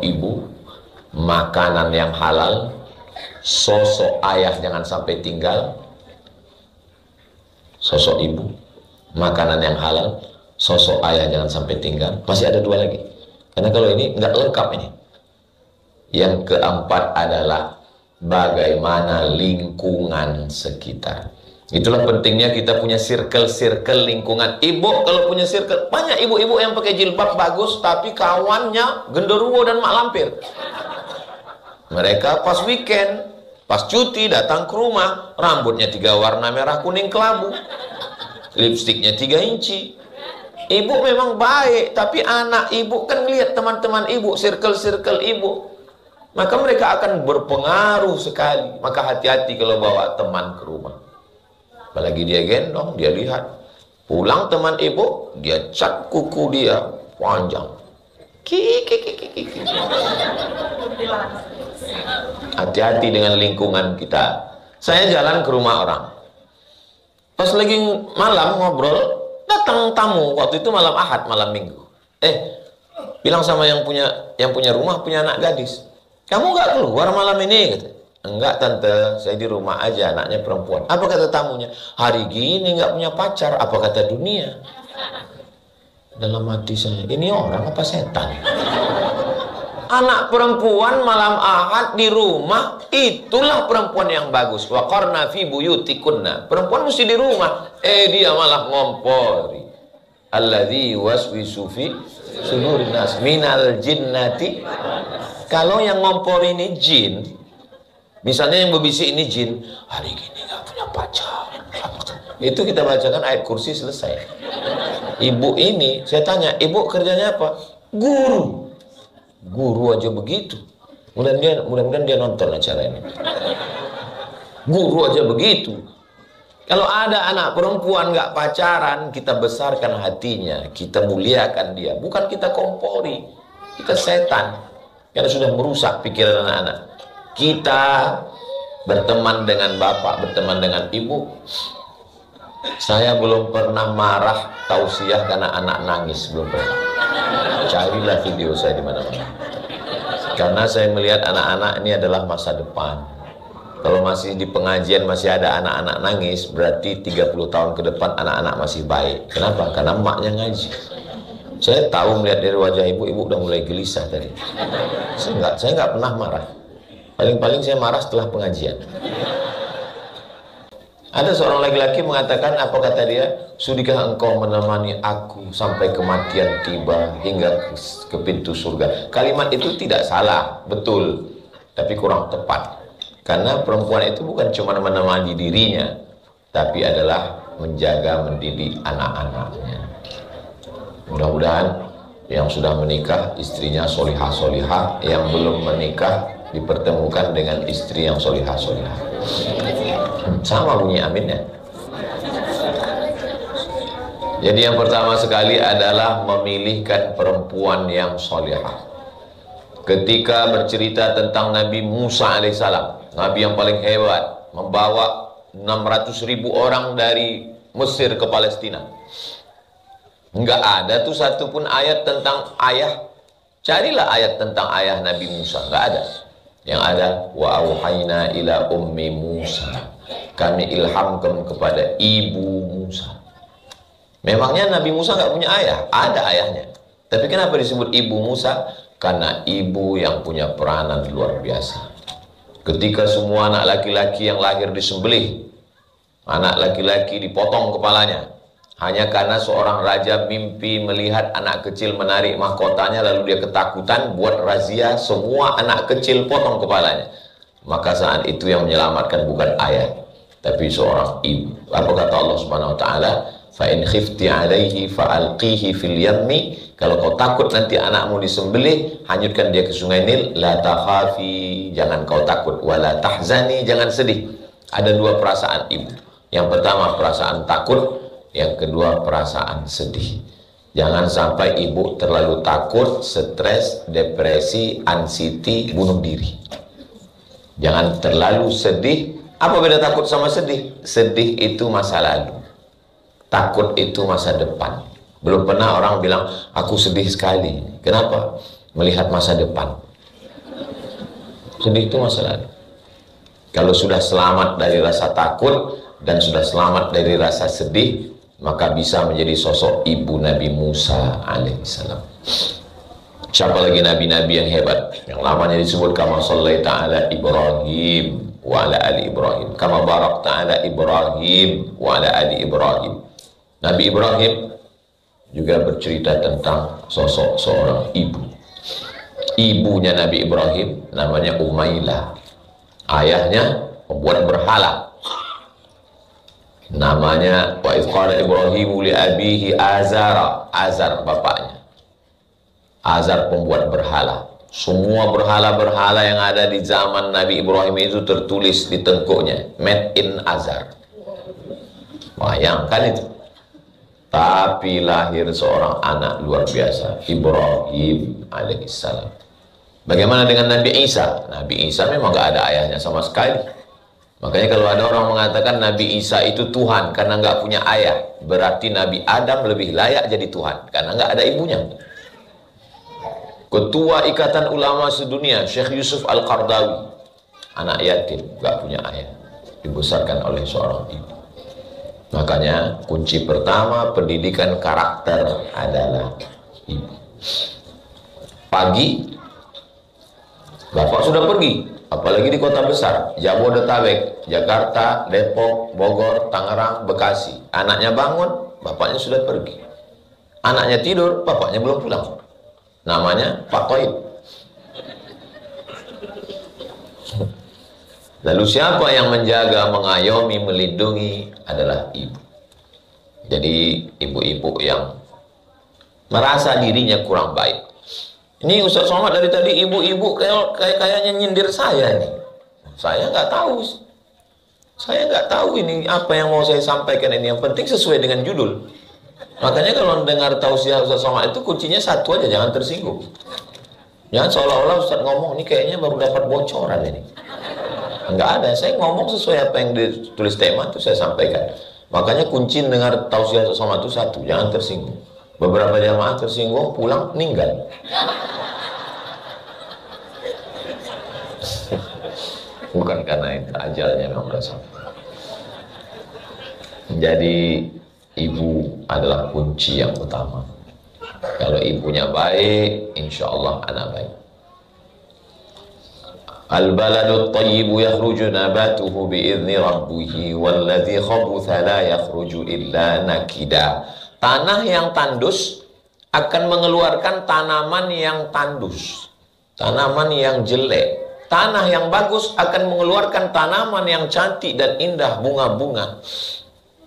ibu, makanan yang halal, sosok ayah jangan sampai tinggal. Sosok ibu, makanan yang halal, sosok ayah jangan sampai tinggal. Masih ada dua lagi, karena kalau ini nggak lengkap ini. Yang keempat adalah bagaimana lingkungan sekitar. Itulah pentingnya kita punya circle lingkungan. Ibu kalau punya circle, banyak ibu-ibu yang pakai jilbab bagus tapi kawannya genderuwo dan mak lampir. Mereka pas weekend, pas cuti datang ke rumah, rambutnya 3 warna merah kuning kelabu, lipstiknya 3 inci. Ibu memang baik, tapi anak ibu kan lihat teman-teman ibu, circle ibu, maka mereka akan berpengaruh sekali. Maka hati-hati kalau bawa teman ke rumah. Apalagi dia gendong, dia lihat. Pulang teman ibu, dia cat kuku dia panjang. Hati-hati dengan lingkungan kita. Saya jalan ke rumah orang. Pas lagi malam ngobrol, datang tamu. Waktu itu malam Ahad, malam Minggu. Bilang sama yang punya rumah, punya anak gadis. Kamu nggak keluar malam ini? Kata. Enggak tante, saya di rumah aja, anaknya perempuan. Apa kata tamunya? Hari gini nggak punya pacar, apa kata dunia? Dalam hati saya, ini orang apa setan? Anak perempuan malam Ahad di rumah, itulah perempuan yang bagus. Wa qarna fi buyutikunna. Perempuan mesti di rumah. Dia malah ngompori. Alladzi waswisu fi sudurin nas minal jinnati. Kalau yang ngompori ini jin, misalnya yang berbisik ini jin, hari gini nggak punya pacar. Itu kita bacakan ayat kursi, selesai. Ibu ini, saya tanya, ibu kerjanya apa? Guru. Guru aja begitu. Mudah-mudahan dia nonton acara ini. Guru aja begitu. Kalau ada anak perempuan nggak pacaran, kita besarkan hatinya, kita muliakan dia. Bukan kita kompori, kita setan. Karena sudah merusak pikiran anak-anak. Kita berteman dengan bapak, berteman dengan ibu. Saya belum pernah marah tausiah karena anak nangis, belum pernah. Carilah video saya di mana-mana. Karena saya melihat anak-anak ini adalah masa depan. Kalau masih di pengajian masih ada anak-anak nangis, berarti 30 tahun ke depan anak-anak masih baik. Kenapa? Karena emaknya ngaji. Saya tahu melihat dari wajah ibu udah mulai gelisah tadi. Saya nggak pernah marah. Paling-paling saya marah setelah pengajian. Ada seorang laki-laki mengatakan, apa kata dia? Sudikah engkau menemani aku sampai kematian tiba hingga ke pintu surga? Kalimat itu tidak salah, betul, tapi kurang tepat. Karena perempuan itu bukan cuma menemani dirinya, tapi adalah menjaga, mendidik anak-anaknya. Mudah-mudahan yang sudah menikah istrinya solihah-solihah, yang belum menikah dipertemukan dengan istri yang solihah-solihah. Sama bunyi aminnya. Jadi yang pertama sekali adalah memilihkan perempuan yang solihah. Ketika bercerita tentang Nabi Musa alaihissalam, Nabi yang paling hebat, membawa 600.000 orang dari Mesir ke Palestina. Enggak ada tuh satupun ayat tentang ayah. Carilah ayat tentang ayah Nabi Musa, enggak ada. Yang ada wa auhayna ila ummi Musa. Kami ilhamkan kepada ibu Musa. Memangnya Nabi Musa enggak punya ayah? Ada ayahnya. Tapi kenapa disebut ibu Musa? Karena ibu yang punya peranan luar biasa. Ketika semua anak laki-laki yang lahir disembelih, anak laki-laki dipotong kepalanya, hanya karena seorang raja mimpi melihat anak kecil menarik mahkotanya, lalu dia ketakutan, buat razia, semua anak kecil potong kepalanya. Maka saat itu yang menyelamatkan bukan ayah, tapi seorang ibu. Apa kata Allah Subhanahu wa taala? Fa in khifti 'alaihi fa'alqihi fil yammi. Kalau kau takut nanti anakmu disembelih, hanyutkan dia ke sungai Nil. La takhafi, jangan kau takut. Wala tahzani, jangan sedih. Ada dua perasaan ibu. Yang pertama perasaan takut, yang kedua perasaan sedih. Jangan sampai ibu terlalu takut, stres, depresi, anxiety, bunuh diri. Jangan terlalu sedih. Apa beda takut sama sedih? Sedih itu masa lalu, takut itu masa depan. Belum pernah orang bilang, aku sedih sekali. Kenapa? melihat masa depan. Sedih itu masa lalu. Kalau sudah selamat dari rasa takut dan sudah selamat dari rasa sedih, maka bisa menjadi sosok ibu Nabi Musa alaihissalam. Siapa lagi nabi-nabi yang hebat? Yang lamanya disebut kama sallaita ala Ibrahim wa ala ali Ibrahim, kama barakta ala Ibrahim wa ala ali Ibrahim. Nabi Ibrahim juga bercerita tentang sosok seorang ibu. Ibunya Nabi Ibrahim namanya Umailah. Ayahnya pembuat berhala. Namanya wa idh qala Ibrahim li abihi Azara. Azar bapaknya. Azar pembuat berhala. Semua berhala-berhala yang ada di zaman Nabi Ibrahim itu tertulis di tengkuknya, made in Azar. Bayangkan itu. Tapi lahir seorang anak luar biasa, Ibrahim alaihissalam. Bagaimana dengan Nabi Isa? Nabi Isa memang gak ada ayahnya sama sekali. Makanya kalau ada orang mengatakan Nabi Isa itu Tuhan karena nggak punya ayah, berarti Nabi Adam lebih layak jadi Tuhan karena nggak ada ibunya. Ketua Ikatan Ulama Sedunia, Syekh Yusuf Al-Qardawi, anak yatim, gak punya ayah, dibesarkan oleh seorang ibu. Makanya kunci pertama pendidikan karakter adalah ibu. Pagi, bapak sudah pergi, apalagi di kota besar, Jabodetabek, Jakarta, Depok, Bogor, Tangerang, Bekasi. Anaknya bangun, bapaknya sudah pergi. Anaknya tidur, bapaknya belum pulang. Namanya Pak Toib. Lalu siapa yang menjaga, mengayomi, melindungi adalah ibu. Jadi ibu-ibu yang merasa dirinya kurang baik. Ini Ustaz Somad dari tadi ibu-ibu kayaknya nyindir saya nih. Saya nggak tahu. Saya nggak tahu ini apa yang mau saya sampaikan ini. Yang penting sesuai dengan judul. Makanya kalau dengar tausiah Ustaz Somad itu kuncinya satu aja, jangan tersinggung. Jangan seolah-olah Ustaz ngomong ini kayaknya baru dapat bocoran ini. Enggak ada, saya ngomong sesuai apa yang ditulis tema itu saya sampaikan. Makanya kunci dengar tausiah Ustaz Somad itu satu, jangan tersinggung. Beberapa jamaah tersinggung pulang meninggal. Bukan karena itu, ajalnya memang udah sampai. Jadi ibu adalah kunci yang utama. Kalau ibunya baik, insya Allah anak baik. Al-baladu tayyibu yakhruju nabatuhu bi'izni rabbihi walladhi khabutha la yakhruju illa nakida. Tanah yang tandus akan mengeluarkan tanaman yang tandus, tanaman yang jelek. Tanah yang bagus akan mengeluarkan tanaman yang cantik dan indah, bunga-bunga.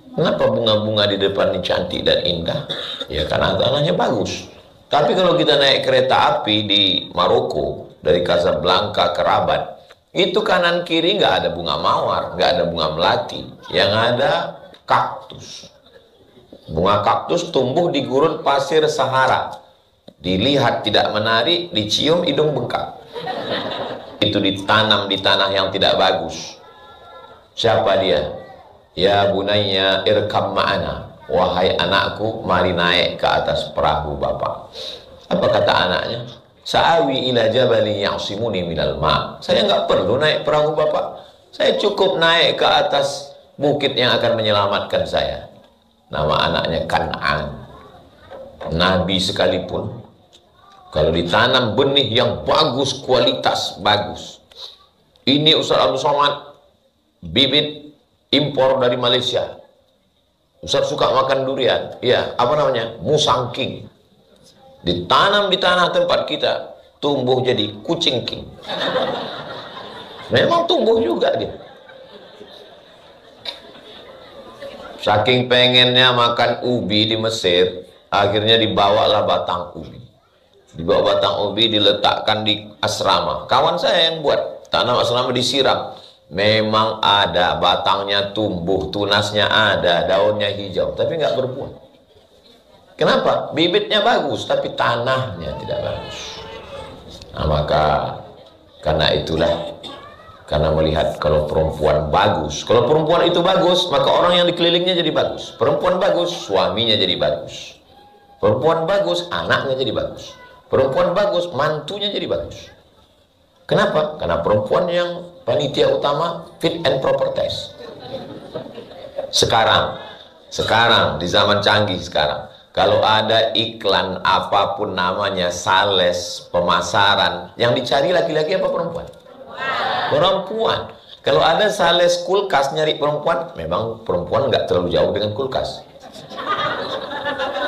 Kenapa bunga-bunga di depan ini cantik dan indah? Ya karena tanahnya bagus. Tapi kalau kita naik kereta api di Maroko, dari Casablanca ke Rabat, itu kanan kiri nggak ada bunga mawar, nggak ada bunga melati. Yang ada kaktus. Bunga kaktus tumbuh di gurun pasir Sahara. Dilihat tidak menarik, dicium hidung bengkak. Itu ditanam di tanah yang tidak bagus. Siapa dia? Ya bunayya irkam ma'ana. Wahai anakku, mari naik ke atas perahu bapak. Apa kata anaknya? Sa'awi ila jabali ya'simuni minal ma'. Saya nggak perlu naik perahu bapak. Saya cukup naik ke atas bukit yang akan menyelamatkan saya. Nama anaknya Kan'an. Nabi sekalipun, kalau ditanam benih yang bagus, kualitas bagus. Ini Ustaz Abdul Somad, bibit impor dari Malaysia. Ustaz suka makan durian. Ya, apa namanya? Musangking. Ditanam di tanah tempat kita, tumbuh jadi kucing king. Memang tumbuh juga dia. Saking pengennya makan ubi di Mesir, akhirnya dibawalah batang ubi. Dibawa batang ubi, diletakkan di asrama. Kawan saya yang buat, tanam asrama disiram. Memang ada, batangnya tumbuh, tunasnya ada, daunnya hijau, tapi nggak berbuah. Kenapa? Bibitnya bagus, tapi tanahnya tidak bagus. Nah, maka karena itulah, karena melihat kalau perempuan bagus, kalau perempuan itu bagus, maka orang yang dikelilingnya jadi bagus. Perempuan bagus, suaminya jadi bagus. Perempuan bagus, anaknya jadi bagus. Perempuan bagus, mantunya jadi bagus. Kenapa? Karena perempuan yang panitia utama fit and proper test. Sekarang di zaman canggih sekarang, kalau ada iklan apapun namanya, sales, pemasaran, yang dicari laki-laki apa perempuan? Perempuan. Kalau ada sales kulkas nyari perempuan, memang perempuan nggak terlalu jauh dengan kulkas.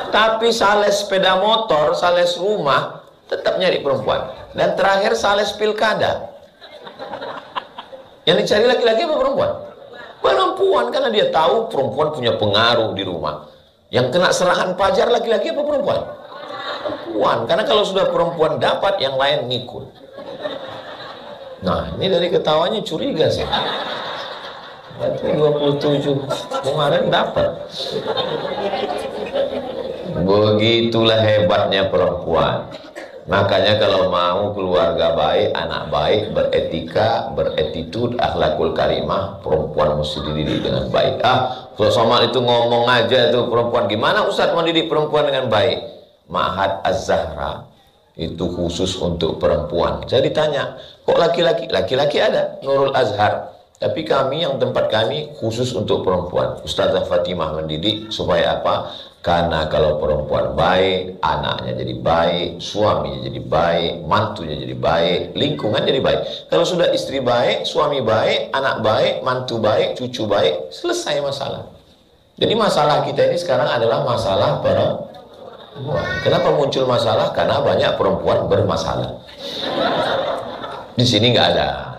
Tapi sales sepeda motor, sales rumah, tetap nyari perempuan. Dan terakhir sales pilkada. Yang dicari laki-laki apa perempuan? Perempuan, karena dia tahu perempuan punya pengaruh di rumah. Yang kena serangan pajar laki-laki apa perempuan? Perempuan, karena kalau sudah perempuan dapat, yang lain ngikut. Nah, ini dari ketawanya curiga sih. Berarti 27 kemarin dapat. Begitulah hebatnya perempuan. Makanya kalau mau keluarga baik, anak baik, beretika, beretitude, akhlakul karimah, perempuan mesti dididik dengan baik. Ustaz Somad itu ngomong aja tuh perempuan. Gimana Ustaz mendidik perempuan dengan baik? Ma'had Az-Zahra itu khusus untuk perempuan. Saya ditanya, kok laki-laki? Laki-laki ada, Nurul Azhar. Tapi kami, yang tempat kami khusus untuk perempuan. Ustazah Fatimah mendidik supaya apa? Karena kalau perempuan baik, anaknya jadi baik, suaminya jadi baik, mantunya jadi baik, lingkungan jadi baik. Kalau sudah istri baik, suami baik, anak baik, mantu baik, cucu baik, selesai masalah. Jadi masalah kita ini sekarang adalah masalah perempuan. Kenapa muncul masalah? Karena banyak perempuan bermasalah. Di sini nggak ada.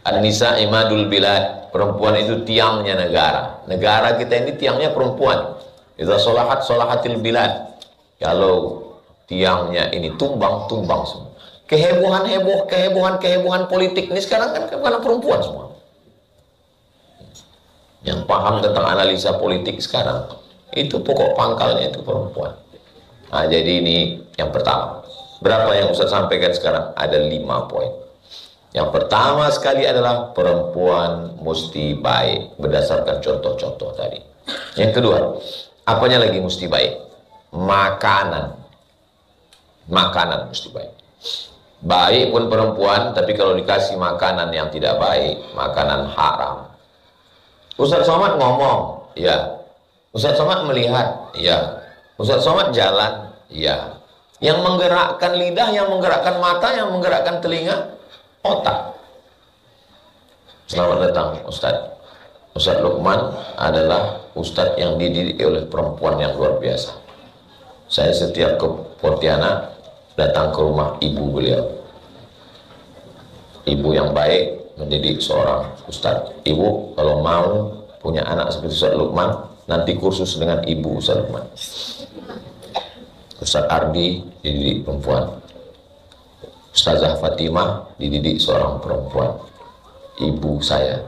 An-nisa imadul bilad. Perempuan itu tiangnya negara. Negara kita ini tiangnya perempuan. Idza sholahat sholahatil bilad. Kalau tiangnya ini tumbang semua. Kehebohan politik ini sekarang kan karena perempuan semua. Yang paham tentang analisa politik sekarang, itu pokok pangkalnya itu perempuan. Nah, jadi ini yang pertama. Berapa yang Ustaz sampaikan sekarang? Ada 5 poin. Yang pertama sekali adalah perempuan mesti baik berdasarkan contoh-contoh tadi. Yang kedua, apanya lagi mesti baik? Makanan mesti baik. Baik pun perempuan, tapi kalau dikasih makanan yang tidak baik, makanan haram. Ustaz Somad ngomong, ya. Ustaz Somad melihat, ya. Ustaz Somad jalan, ya. Yang menggerakkan lidah, yang menggerakkan mata, yang menggerakkan telinga, otak. Selamat datang Ustaz. Ustaz Luqman adalah Ustaz yang dididik oleh perempuan yang luar biasa. Saya setiap ke Pontianak datang ke rumah ibu beliau. Ibu yang baik mendidik seorang Ustaz. Ibu kalau mau punya anak seperti Ustaz Luqman, nanti kursus dengan ibu Ustaz Luqman. Ustaz Ardi dididik perempuan. Ustazah Fatimah dididik seorang perempuan. Ibu saya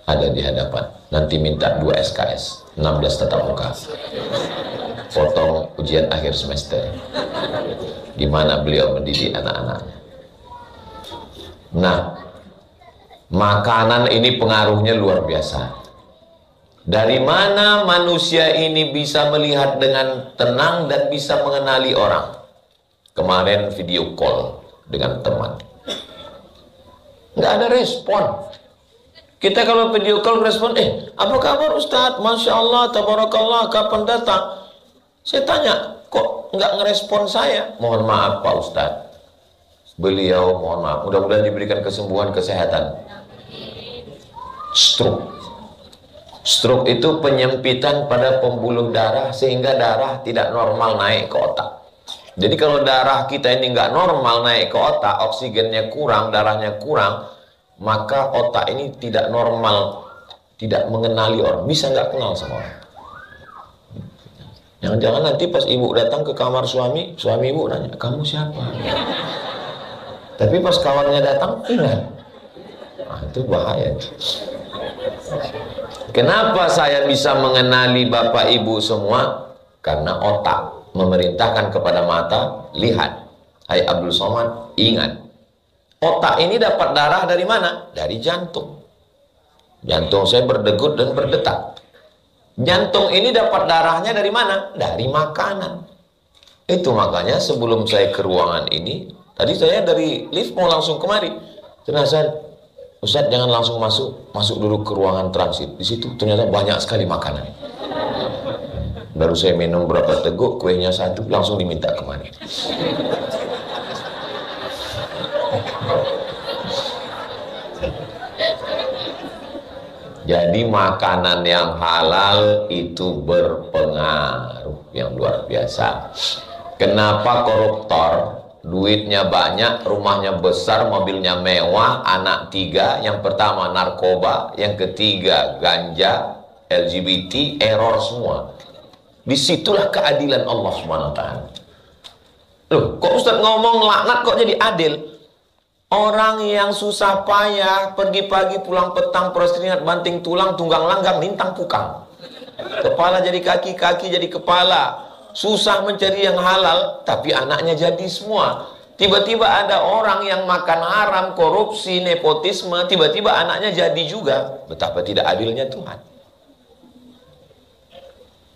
ada di hadapan. Nanti minta 2 SKS, 16 tatap muka. Potong ujian akhir semester. Di mana beliau mendidik anak-anaknya. Nah, makanan ini pengaruhnya luar biasa. Dari mana manusia ini bisa melihat dengan tenang dan bisa mengenali orang? Kemarin video call dengan teman, nggak ada respon. Kita kalau video call respon, apa kabar Ustadz? Masya Allah, tabarakallah, kapan datang? Saya tanya, kok nggak ngerespon saya? Mohon maaf Pak Ustadz. Beliau mohon maaf, mudah-mudahan diberikan kesembuhan, kesehatan. Stroke itu penyempitan pada pembuluh darah sehingga darah tidak normal naik ke otak. Jadi kalau darah kita ini nggak normal naik ke otak, oksigennya kurang, darahnya kurang, maka otak ini tidak normal, tidak mengenali orang, bisa nggak kenal sama orang. Jangan-jangan nanti pas ibu datang ke kamar suami ibu nanya, kamu siapa? Tapi pas kawannya datang, ingat. Nah, itu bahaya. Kenapa saya bisa mengenali bapak ibu semua? Karena otak memerintahkan kepada mata, lihat. Hai Abdul Somad, ingat. Otak ini dapat darah dari mana? Dari jantung. Jantung saya berdegup dan berdetak. Jantung ini dapat darahnya dari mana? Dari makanan. Itu makanya sebelum saya ke ruangan ini, tadi saya dari lift mau langsung kemari. Ternyata Ustadz jangan langsung masuk dulu ke ruangan transit. Di situ ternyata banyak sekali makanan. Baru saya minum berapa teguk, kuenya satu, langsung diminta kemari. Jadi makanan yang halal itu berpengaruh yang luar biasa. Kenapa koruptor duitnya banyak, rumahnya besar, mobilnya mewah, anak 3, yang pertama narkoba, yang ketiga ganja, LGBT, error semua. Disitulah keadilan Allah SWT. Loh, kok Ustadz ngomong laknat kok jadi adil? Orang yang susah payah, pergi pagi pulang petang, peras keringat, banting tulang, tunggang langgang, lintang pukang. Kepala jadi kaki, kaki jadi kepala. Susah mencari yang halal, tapi anaknya jadi semua. Tiba-tiba ada orang yang makan haram, korupsi, nepotisme, tiba-tiba anaknya jadi juga. Betapa tidak adilnya Tuhan.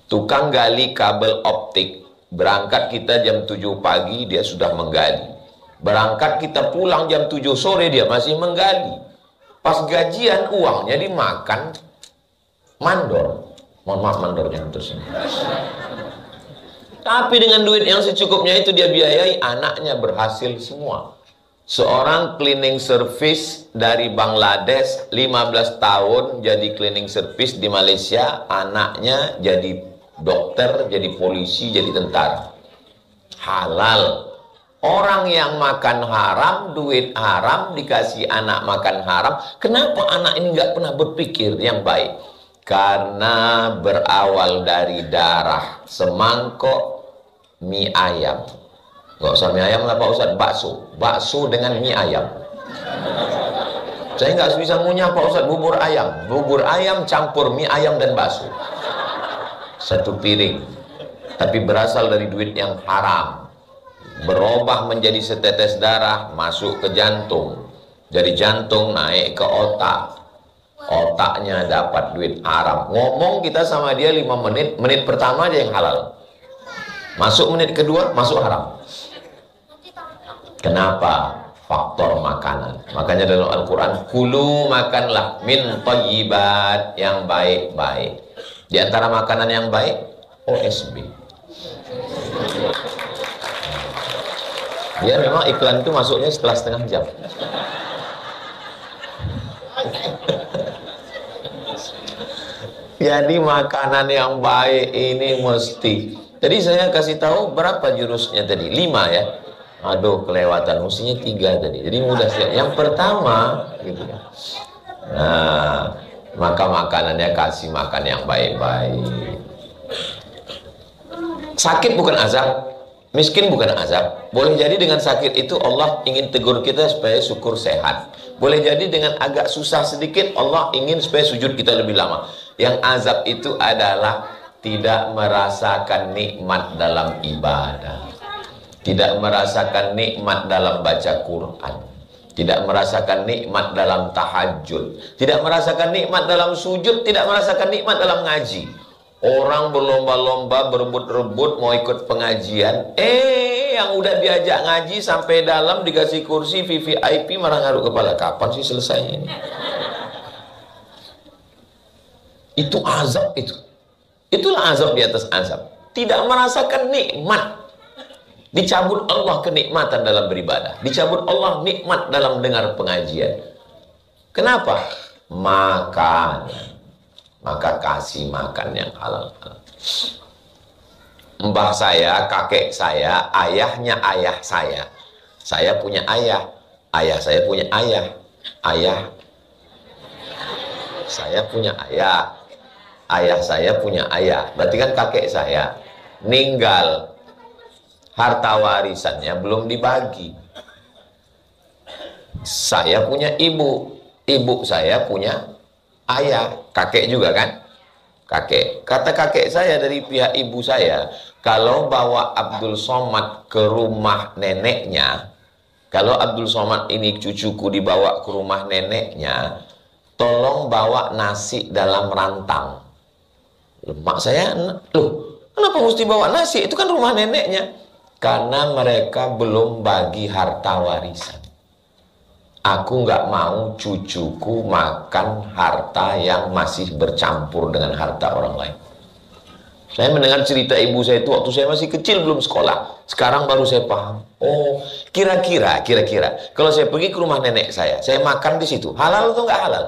Tukang gali kabel optik, berangkat kita jam 7 pagi, dia sudah menggali. Berangkat kita pulang jam 7 sore, dia masih menggali. Pas gajian, uangnya dimakan mandor. Mohon maaf, mandornya terus. Tapi dengan duit yang secukupnya itu dia biayai, anaknya berhasil semua. Seorang cleaning service dari Bangladesh, 15 tahun jadi cleaning service di Malaysia, anaknya jadi dokter, jadi polisi, jadi tentara. Halal. Orang yang makan haram, duit haram, dikasih anak makan haram. Kenapa anak ini nggak pernah berpikir yang baik? Karena berawal dari darah. Semangkok mie ayam. Nggak usah mie ayam lah Pak Ustadz, bakso. Bakso dengan mie ayam. Saya nggak bisa ngunyah Pak Ustadz bubur ayam. Bubur ayam campur mie ayam dan bakso. Satu piring, tapi berasal dari duit yang haram, berubah menjadi setetes darah, masuk ke jantung, dari jantung naik ke otak, otaknya dapat duit haram. Ngomong kita sama dia 5 menit, menit pertama aja yang halal, masuk menit kedua masuk haram. Kenapa? Faktor makanan. Makanya dalam Al-Quran, kulu makanlah min thayyibat, yang baik-baik. Di antara makanan yang baik, OSB. Dia memang iklan itu masuknya setelah setengah jam. Jadi makanan yang baik ini mesti. Tadi saya kasih tahu berapa jurusnya tadi? 5 ya. Aduh, kelewatan. Mestinya 3 tadi. Jadi mudah sih. Yang pertama, gitu ya. Nah, maka makanannya kasih makan yang baik-baik. Sakit bukan azab, miskin bukan azab. Boleh jadi dengan sakit itu Allah ingin tegur kita supaya syukur sehat. Boleh jadi dengan agak susah sedikit Allah ingin supaya sujud kita lebih lama. Yang azab itu adalah tidak merasakan nikmat dalam ibadah, tidak merasakan nikmat dalam baca Quran, tidak merasakan nikmat dalam tahajud, tidak merasakan nikmat dalam sujud, tidak merasakan nikmat dalam ngaji. Orang berlomba-lomba, berebut-rebut mau ikut pengajian, yang udah diajak ngaji sampai dalam dikasih kursi VVIP malah ngaruk kepala. Kapan sih selesainya ini? Itu azab itu. Itulah azab di atas azab. Tidak merasakan nikmat. Dicabut Allah kenikmatan dalam beribadah. Dicabut Allah nikmat dalam dengar pengajian. Kenapa? Makan. Maka kasih makan yang halal. Mbah saya, kakek saya, ayahnya ayah saya. Saya punya ayah. Ayah saya punya ayah. Ayah saya punya ayah. Ayah saya punya ayah. Berarti kan kakek saya meninggal. Harta warisannya belum dibagi. Saya punya ibu. Ibu saya punya ayah. Kakek juga kan? Kakek. Kata kakek saya dari pihak ibu saya, kalau bawa Abdul Somad ke rumah neneknya, kalau Abdul Somad ini cucuku dibawa ke rumah neneknya, tolong bawa nasi dalam rantang. Mak saya, loh, kenapa mesti bawa nasi? Itu kan rumah neneknya. Karena mereka belum bagi harta warisan. Aku nggak mau cucuku makan harta yang masih bercampur dengan harta orang lain. Saya mendengar cerita ibu saya itu waktu saya masih kecil, belum sekolah. Sekarang baru saya paham. Oh, kira-kira kalau saya pergi ke rumah nenek saya makan di situ, halal atau nggak halal?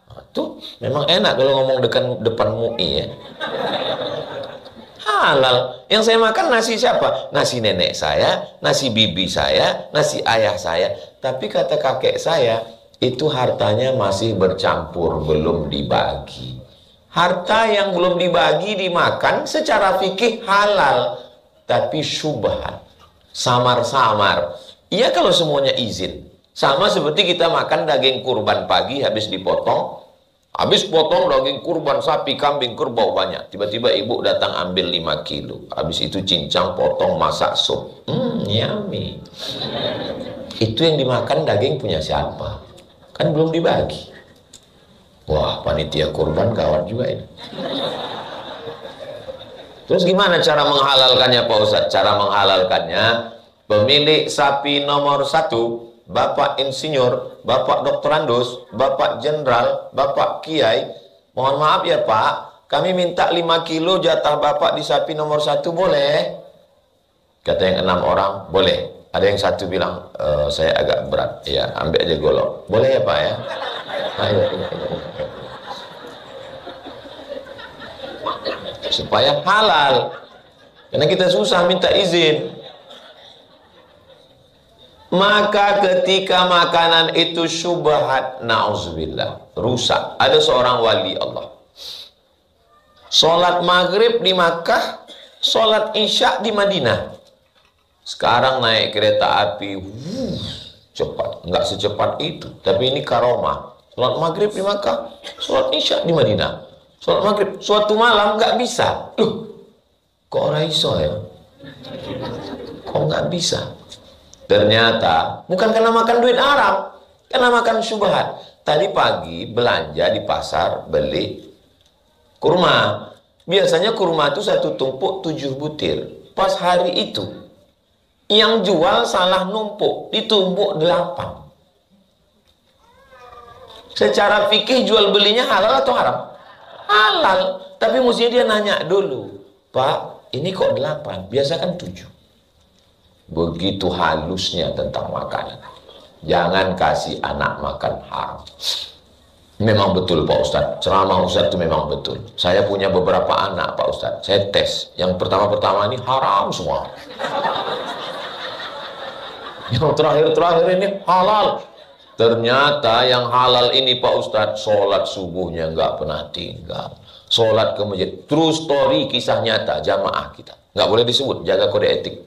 Nah, tuh memang enak kalau ngomong depan MUI ya. Halal. Yang saya makan nasi siapa? Nasi nenek saya, nasi bibi saya, nasi ayah saya. Tapi kata kakek saya, itu hartanya masih bercampur, belum dibagi. Harta yang belum dibagi dimakan secara fikih halal, tapi syubhat, samar-samar. Iya kalau semuanya izin. Sama seperti kita makan daging kurban pagi habis dipotong. Habis potong daging kurban sapi, kambing, kerbau banyak. Tiba-tiba ibu datang ambil 5 kilo. Habis itu cincang, potong, masak sup. Yummy. Itu yang dimakan daging punya siapa? Kan belum dibagi. Wah, panitia kurban gawat juga ini. Terus gimana cara menghalalkannya Pak Ustadz? Cara menghalalkannya, pemilik sapi nomor 1, Bapak Insinyur, Bapak Doktorandus, Bapak Jenderal, Bapak Kiai, mohon maaf ya Pak, kami minta 5 kilo jatah Bapak di sapi nomor 1, boleh? Kata yang 6 orang, boleh. Ada yang 1 bilang, saya agak berat, ya ambil aja golok. Boleh ya Pak ya? Ayo. Supaya halal. Karena kita susah minta izin. Maka ketika makanan itu syubhat, na'udzubillah, rusak. Ada seorang wali Allah, sholat maghrib di Makkah, sholat isya di Madinah. Sekarang naik kereta api, cepat. Nggak secepat itu, tapi ini karomah. Sholat maghrib di Makkah, sholat isya di Madinah. Sholat maghrib, suatu malam nggak bisa. Kok orang iso ya? Kok nggak bisa? Ternyata bukan karena makan duit haram, karena makan syubhat. Tadi pagi belanja di pasar, beli kurma. Biasanya kurma itu 1 tumpuk 7 butir. Pas hari itu yang jual salah numpuk, ditumpuk 8. Secara fikih jual belinya halal atau haram? Halal. Tapi mestinya dia nanya dulu, Pak, ini kok 8? Biasa kan 7. Begitu halusnya tentang makanan. Jangan kasih anak makan haram. Memang betul Pak Ustadz, ceramah Ustadz itu memang betul. Saya punya beberapa anak Pak Ustadz, saya tes. Yang pertama-pertama ini haram semua. Yang terakhir-terakhir ini halal. Ternyata yang halal ini Pak Ustadz, sholat subuhnya nggak pernah tinggal. Sholat ke masjid. True story, kisah nyata, jamaah kita. Nggak boleh disebut, jaga kode etik.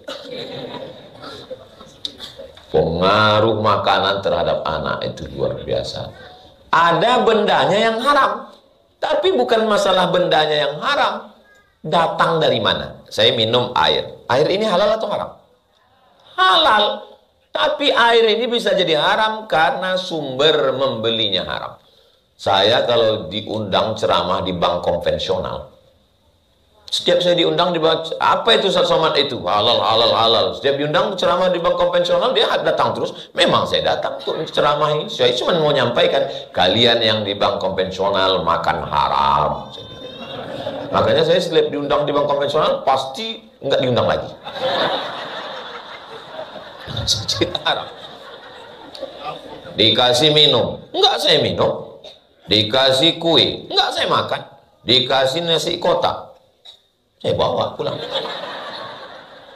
Pengaruh makanan terhadap anak itu luar biasa. Ada bendanya yang haram, tapi bukan masalah bendanya yang haram. Datang dari mana? Saya minum air. Air ini halal atau haram? Halal. Tapi air ini bisa jadi haram karena sumber membelinya haram. Saya kalau diundang ceramah di bank konvensional, setiap saya diundang di bank, apa itu Ustaz Somad itu? Halal, halal, halal. Setiap diundang ceramah di bank konvensional, dia datang terus. Memang saya datang untuk ceramah ini. Saya cuma mau nyampaikan, kalian yang di bank konvensional makan haram. Makanya saya setiap diundang di bank konvensional, pasti nggak diundang lagi. Cerita haram. Dikasih minum, nggak saya minum. Dikasih kue, nggak saya makan. Dikasih nasi kotak, saya bawa pulang.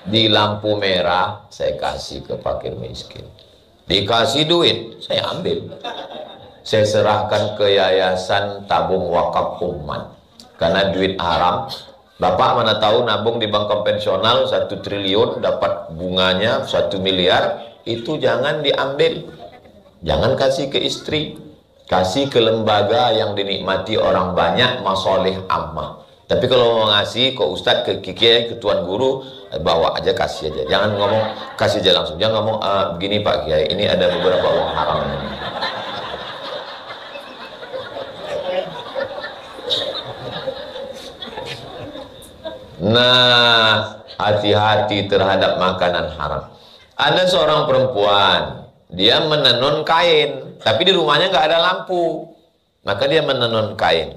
Di lampu merah, saya kasih ke fakir miskin. Dikasih duit, saya ambil. Saya serahkan ke yayasan tabung wakaf umat. Karena duit haram, Bapak mana tahu nabung di bank konvensional 1 triliun, dapat bunganya 1 miliar, itu jangan diambil. Jangan kasih ke istri. Kasih ke lembaga yang dinikmati orang banyak, masoleh ammah. Tapi kalau mau ngasih ke ustadz, ke kiai, ke tuan guru, bawa aja, kasih aja. Jangan ngomong kasih aja langsung. Jangan ngomong begini Pak Kiai, ini ada beberapa uang haram. Nah, Hati-hati terhadap makanan haram. Ada seorang perempuan, dia menenun kain, tapi di rumahnya nggak ada lampu. Maka dia menenun kain.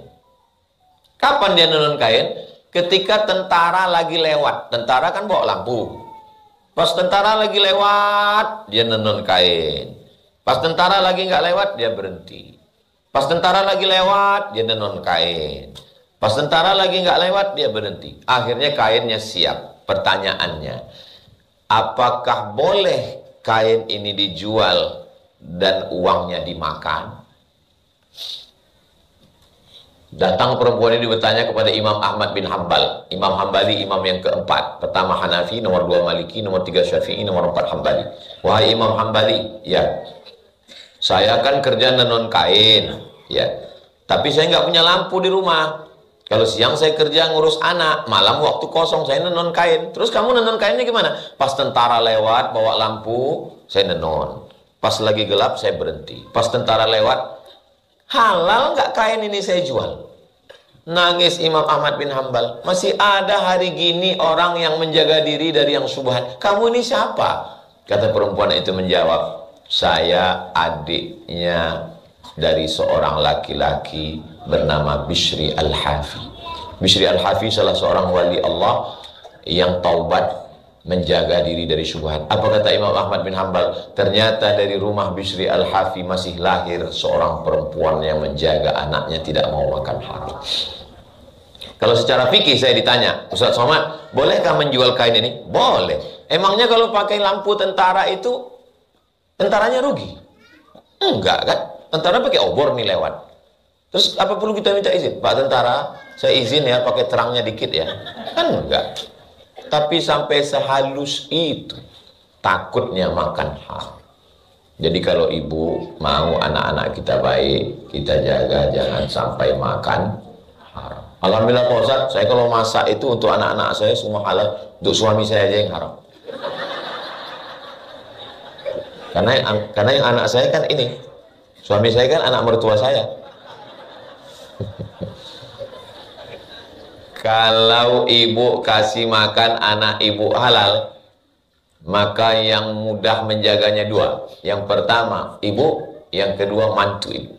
Kapan dia menenun kain? Ketika tentara lagi lewat. Tentara kan bawa lampu. Pas tentara lagi lewat, dia menenun kain. Pas tentara lagi nggak lewat, dia berhenti. Pas tentara lagi lewat, dia menenun kain. Pas tentara lagi nggak lewat, dia berhenti. Akhirnya kainnya siap. Pertanyaannya, apakah boleh kain ini dijual dan uangnya dimakan? Datang perempuan ini bertanya kepada Imam Ahmad bin Hanbal. Imam Hanbali, imam yang keempat. Pertama Hanafi, nomor 2 Maliki, nomor 3 Syafi'i, nomor 4 Hanbali. Wahai Imam Hanbali, ya, saya kan kerja nenun kain, ya, tapi saya nggak punya lampu di rumah. Kalau siang saya kerja ngurus anak, malam waktu kosong saya nenun kain. Terus kamu nenun kainnya gimana? Pas tentara lewat bawa lampu, saya nenun. Pas lagi gelap saya berhenti. Pas tentara lewat, halal nggak kain ini saya jual? Nangis Imam Ahmad bin Hanbal. Masih ada hari gini orang yang menjaga diri dari yang subhat. Kamu ini siapa? Kata perempuan itu menjawab, saya adiknya dari seorang laki-laki bernama Bishri Al-Hafi. Bishri Al-Hafi salah seorang wali Allah yang taubat menjaga diri dari syubhat. Apa kata Imam Ahmad bin Hanbal? Ternyata dari rumah Bishri Al-Hafi masih lahir seorang perempuan yang menjaga anaknya tidak mau makan haram. Kalau secara fikih saya ditanya, Ustaz Somad, bolehkah menjual kain ini? Boleh. Emangnya kalau pakai lampu tentara itu tentaranya rugi? Enggak kan? Tentara pakai obor nih lewat. Terus apa perlu kita minta izin? Pak tentara, saya izin ya pakai terangnya dikit ya. Kan enggak. Tapi sampai sehalus itu takutnya makan haram. Jadi kalau ibu mau anak-anak kita baik, kita jaga jangan sampai makan haram. Alhamdulillah Pak Ustaz, saya kalau masak itu untuk anak-anak saya semua halal, untuk suami saya aja yang haram. Karena yang anak saya kan ini, suami saya kan anak mertua saya. Kalau ibu kasih makan anak ibu halal, maka yang mudah menjaganya dua. Yang pertama ibu, yang kedua mantu ibu.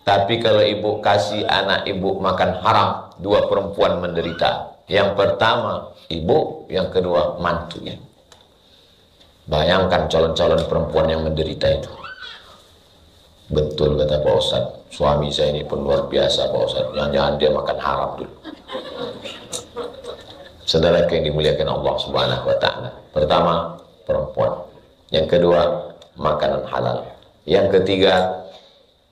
Tapi kalau ibu kasih anak ibu makan haram, dua perempuan menderita. Yang pertama ibu, yang kedua mantunya. Bayangkan calon-calon perempuan yang menderita itu. Betul kata Pak Ustaz, suami saya ini pun luar biasa Pak Ustaz, jangan-jangan dia makan haram dulu. Saudara yang dimuliakan Allah Subhanahu wa Ta'ala, pertama perempuan, yang kedua makanan halal, yang ketiga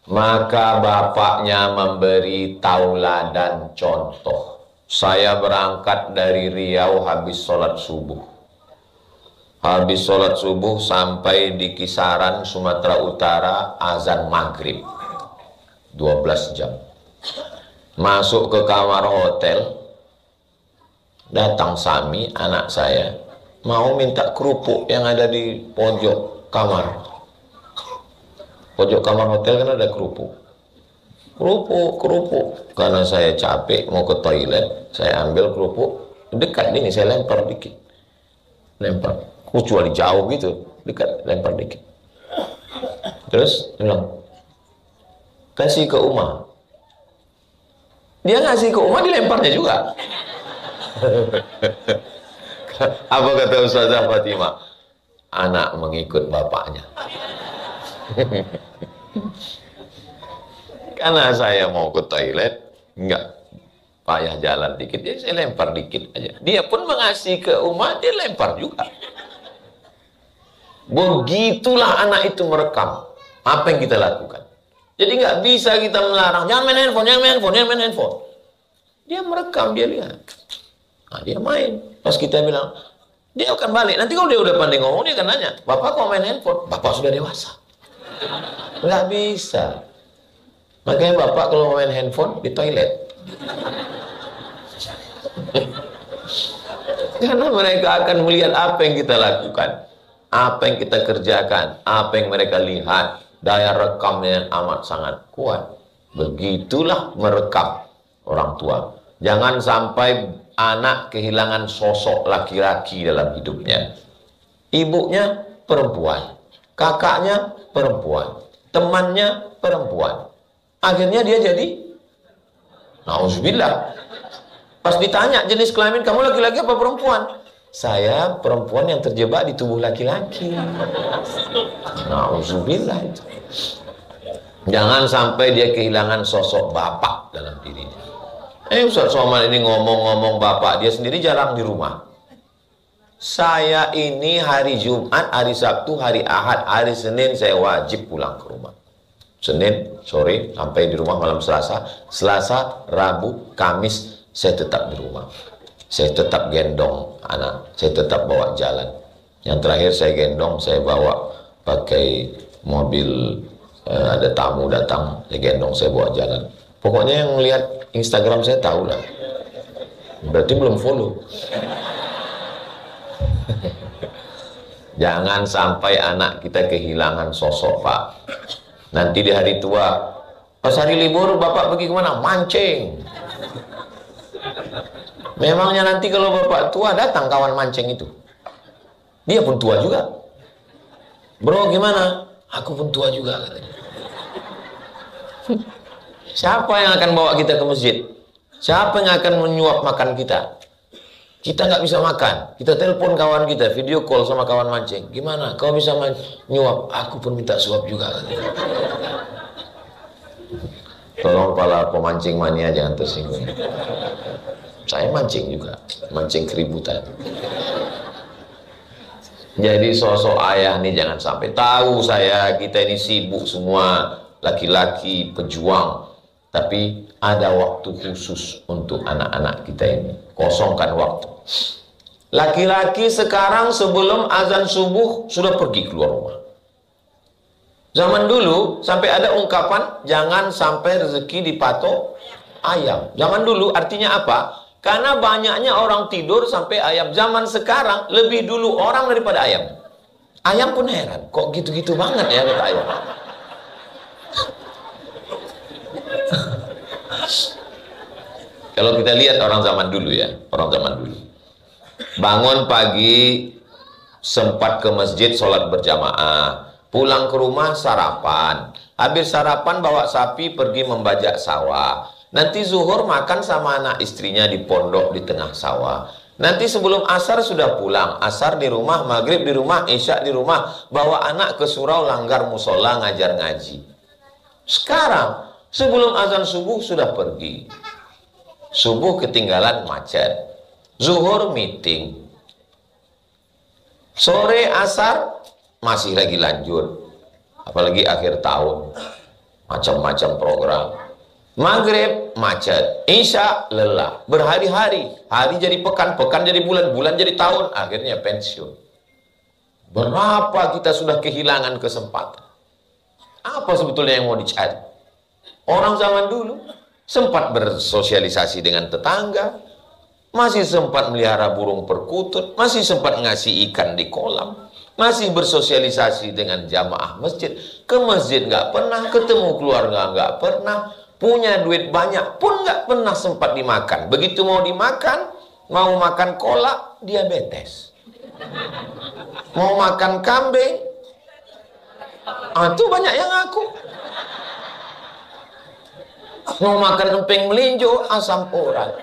maka bapaknya memberi tauladan contoh. Saya berangkat dari Riau habis sholat subuh. Habis sholat subuh sampai di kisaran Sumatera Utara azan maghrib 12 jam. Masuk ke kamar hotel, datang Sami anak saya mau minta kerupuk yang ada di pojok kamar. Pojok kamar hotel kan ada kerupuk. Kerupuk. Karena saya capek mau ke toilet, saya ambil kerupuk dekat ini, saya lempar dikit. Lempar. Kecuali jauh gitu, dekat, lempar dikit. Terus dia bilang, kasih ke Uma. Dia ngasih ke Uma, dilemparnya juga. Apa kata Ustazah Fatimah? Anak mengikut bapaknya. Karena saya mau ke toilet, enggak payah jalan dikit, jadi saya lempar dikit aja. Dia pun mengasih ke Uma, dia lempar juga. Begitulah anak itu merekam apa yang kita lakukan. Jadi nggak bisa kita melarang, jangan main handphone. Dia merekam, dia lihat. Nah, dia main. Pas kita bilang, dia akan balik. Nanti kalau dia udah pandai ngomong, dia akan nanya, Bapak kok main handphone? Bapak sudah dewasa. Nggak bisa. Makanya Bapak kalau main handphone di toilet. Karena mereka akan melihat apa yang kita lakukan. Apa yang kita kerjakan, apa yang mereka lihat, daya rekamnya amat sangat kuat. Begitulah merekam orang tua. Jangan sampai anak kehilangan sosok laki-laki dalam hidupnya. Ibunya perempuan, kakaknya perempuan, temannya perempuan. Akhirnya dia jadi nauzubillah. Pas ditanya jenis kelamin, kamu laki-laki apa perempuan? Saya perempuan yang terjebak di tubuh laki-laki. Nauzubillah itu. Jangan sampai dia kehilangan sosok bapak dalam dirinya. Ustaz Somad ini ngomong-ngomong bapak, dia sendiri jarang di rumah. Saya ini hari Jumat, hari Sabtu, hari Ahad, hari Senin saya wajib pulang ke rumah. Senin sore sampai di rumah malam Selasa. Selasa, Rabu, Kamis saya tetap di rumah. Saya tetap gendong anak, saya tetap bawa jalan. Yang terakhir saya gendong, saya bawa pakai mobil, ada tamu datang, saya gendong, saya bawa jalan. Pokoknya yang lihat Instagram saya tahu lah. Berarti belum follow. Jangan sampai anak kita kehilangan sosok, Pak. Nanti di hari tua, pas hari libur Bapak pergi kemana? Mancing. Memangnya nanti kalau Bapak tua datang kawan mancing itu. Dia pun tua juga. Bro gimana? Aku pun tua juga katanya. Siapa yang akan bawa kita ke masjid? Siapa yang akan menyuap makan kita? Kita nggak bisa makan, kita telepon kawan kita, video call sama kawan mancing. Gimana? Kau bisa nyuap? Aku pun minta suap juga. Tolong para pemancing mania jangan tersinggung. Saya mancing juga, mancing keributan. Jadi sosok ayah nih jangan sampai tahu saya kita ini sibuk semua laki-laki pejuang, tapi ada waktu khusus untuk anak-anak kita ini. Kosongkan waktu. Laki-laki sekarang sebelum azan subuh sudah pergi keluar rumah. Zaman dulu sampai ada ungkapan jangan sampai rezeki dipatok ayam. Zaman dulu artinya apa? Karena banyaknya orang tidur sampai ayam. Zaman sekarang lebih dulu orang daripada ayam. Ayam pun heran, kok gitu-gitu banget ya kata ayam. Kalau kita lihat orang zaman dulu ya, orang zaman dulu. Bangun pagi, sempat ke masjid sholat berjamaah, pulang ke rumah sarapan, habis sarapan bawa sapi pergi membajak sawah, nanti zuhur makan sama anak istrinya di pondok di tengah sawah, nanti sebelum asar sudah pulang, asar di rumah, maghrib di rumah, isya di rumah, bawa anak ke surau langgar musola ngajar ngaji. Sekarang sebelum azan subuh sudah pergi, subuh ketinggalan macet, zuhur meeting, sore asar masih lagi lanjut, apalagi akhir tahun macam-macam program, maghrib macet, isya lelah, berhari-hari, hari jadi pekan, pekan jadi bulan, bulan jadi tahun, akhirnya pensiun. Berapa kita sudah kehilangan kesempatan? Apa sebetulnya yang mau dicari? Orang zaman dulu sempat bersosialisasi dengan tetangga, masih sempat melihara burung perkutut, masih sempat ngasih ikan di kolam, masih bersosialisasi dengan jamaah masjid. Ke masjid nggak pernah, ketemu keluarga nggak pernah, punya duit banyak pun nggak pernah sempat dimakan. Begitu mau dimakan, mau makan kolak, diabetes. Mau makan kambing, itu banyak yang ngaku. Mau makan emping melinjo, asam urat.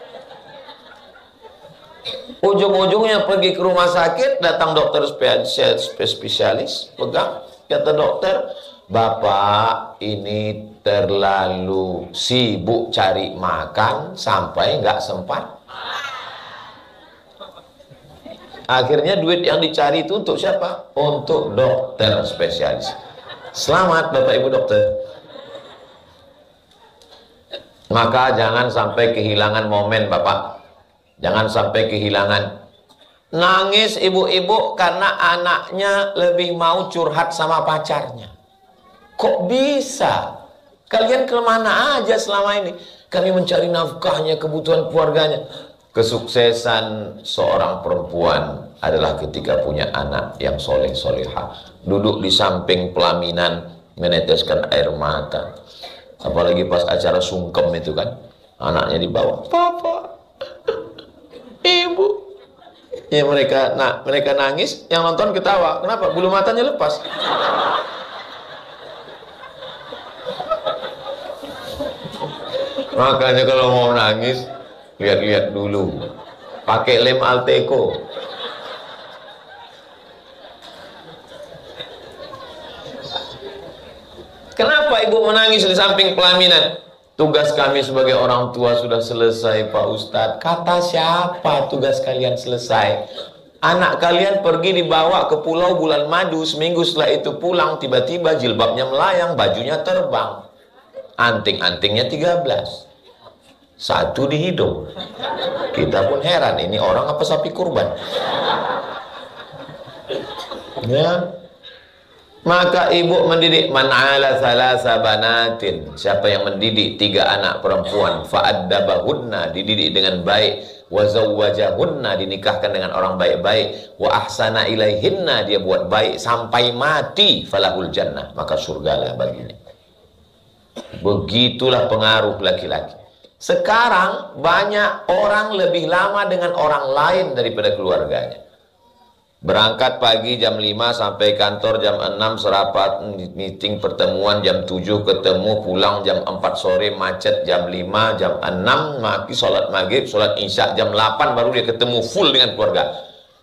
Ujung-ujungnya pergi ke rumah sakit, datang dokter spesialis, pegang, kata dokter, Bapak ini terlalu sibuk cari makan sampai nggak sempat. Akhirnya duit yang dicari itu untuk siapa? Untuk dokter spesialis. Selamat Bapak Ibu dokter. Maka jangan sampai kehilangan momen Bapak. Jangan sampai kehilangan. Nangis ibu-ibu karena anaknya lebih mau curhat sama pacarnya. Kok bisa? Kalian kemana aja selama ini? Kami mencari nafkahnya, kebutuhan keluarganya. Kesuksesan seorang perempuan adalah ketika punya anak yang soleh-solehah. Duduk di samping pelaminan, meneteskan air mata. Apalagi pas acara sungkem itu kan. Anaknya dibawa. Papa. Ya mereka nangis, yang nonton ketawa. Kenapa? Bulu matanya lepas. Makanya kalau mau nangis, lihat-lihat dulu. Pakai lem Alteco. Kenapa ibu menangis di samping pelaminan? Tugas kami sebagai orang tua sudah selesai, Pak Ustadz. Kata siapa tugas kalian selesai? Anak kalian pergi dibawa ke pulau bulan madu, seminggu setelah itu pulang, tiba-tiba jilbabnya melayang, bajunya terbang. Anting-antingnya 13. Satu di hidung. Kita pun heran, ini orang apa sapi kurban? Ya. Maka ibu mendidik, man ala thalatha banatin, siapa yang mendidik 3 anak perempuan, fa'addabahunna, dididik dengan baik, wa zawwajahunna, dinikahkan dengan orang baik-baik, wa ahsana ilaihinna, dia buat baik sampai mati, falahul jannah, maka surgalah baginya. Begitulah pengaruh laki-laki. Sekarang banyak orang lebih lama dengan orang lain daripada keluarganya. Berangkat pagi jam 5 sampai kantor jam 6, serapat, meeting, pertemuan jam 7, ketemu, pulang jam 4 sore, macet jam 5, jam 6, mati sholat maghrib, sholat isya jam 8, baru dia ketemu full dengan keluarga.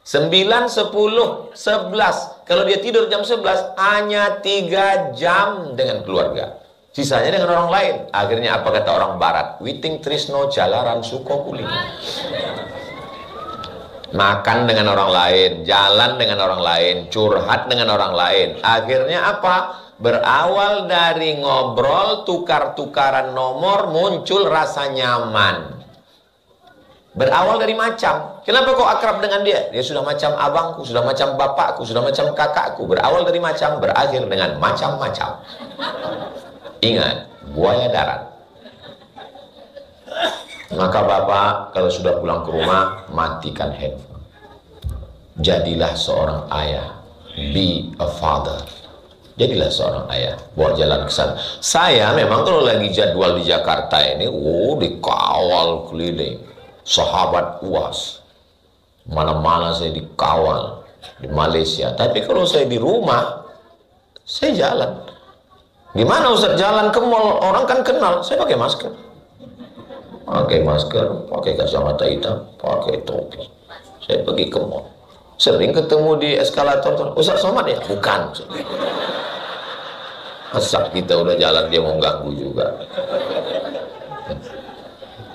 9, 10, 11, kalau dia tidur jam 11, hanya 3 jam dengan keluarga. Sisanya dengan orang lain. Akhirnya apa kata orang barat? Witing trisno jalaran suko kuling. Makan dengan orang lain, jalan dengan orang lain, curhat dengan orang lain. Akhirnya apa? Berawal dari ngobrol, tukar-tukaran nomor, muncul rasa nyaman. Berawal dari macam. Kenapa kok akrab dengan dia? Dia sudah macam abangku, sudah macam bapakku, sudah macam kakakku. Berawal dari macam, berakhir dengan macam-macam. Ingat, buaya darat. Maka bapak kalau sudah pulang ke rumah, matikan handphone. Jadilah seorang ayah. Be a father. Jadilah seorang ayah. Buat jalan ke sana. Saya memang kalau lagi jadwal di Jakarta ini, dikawal keliling. Sahabat UAS. Mana-mana saya dikawal. Di Malaysia. Tapi kalau saya di rumah, saya jalan. Gimana Ustaz jalan ke mall? Orang kan kenal. Saya pakai masker. Pakai masker, pakai kacamata hitam, pakai topi. Saya pergi ke mall. Sering ketemu di eskalator. Ustaz Somad ya? Bukan. Asal kita udah jalan, dia mau ganggu juga.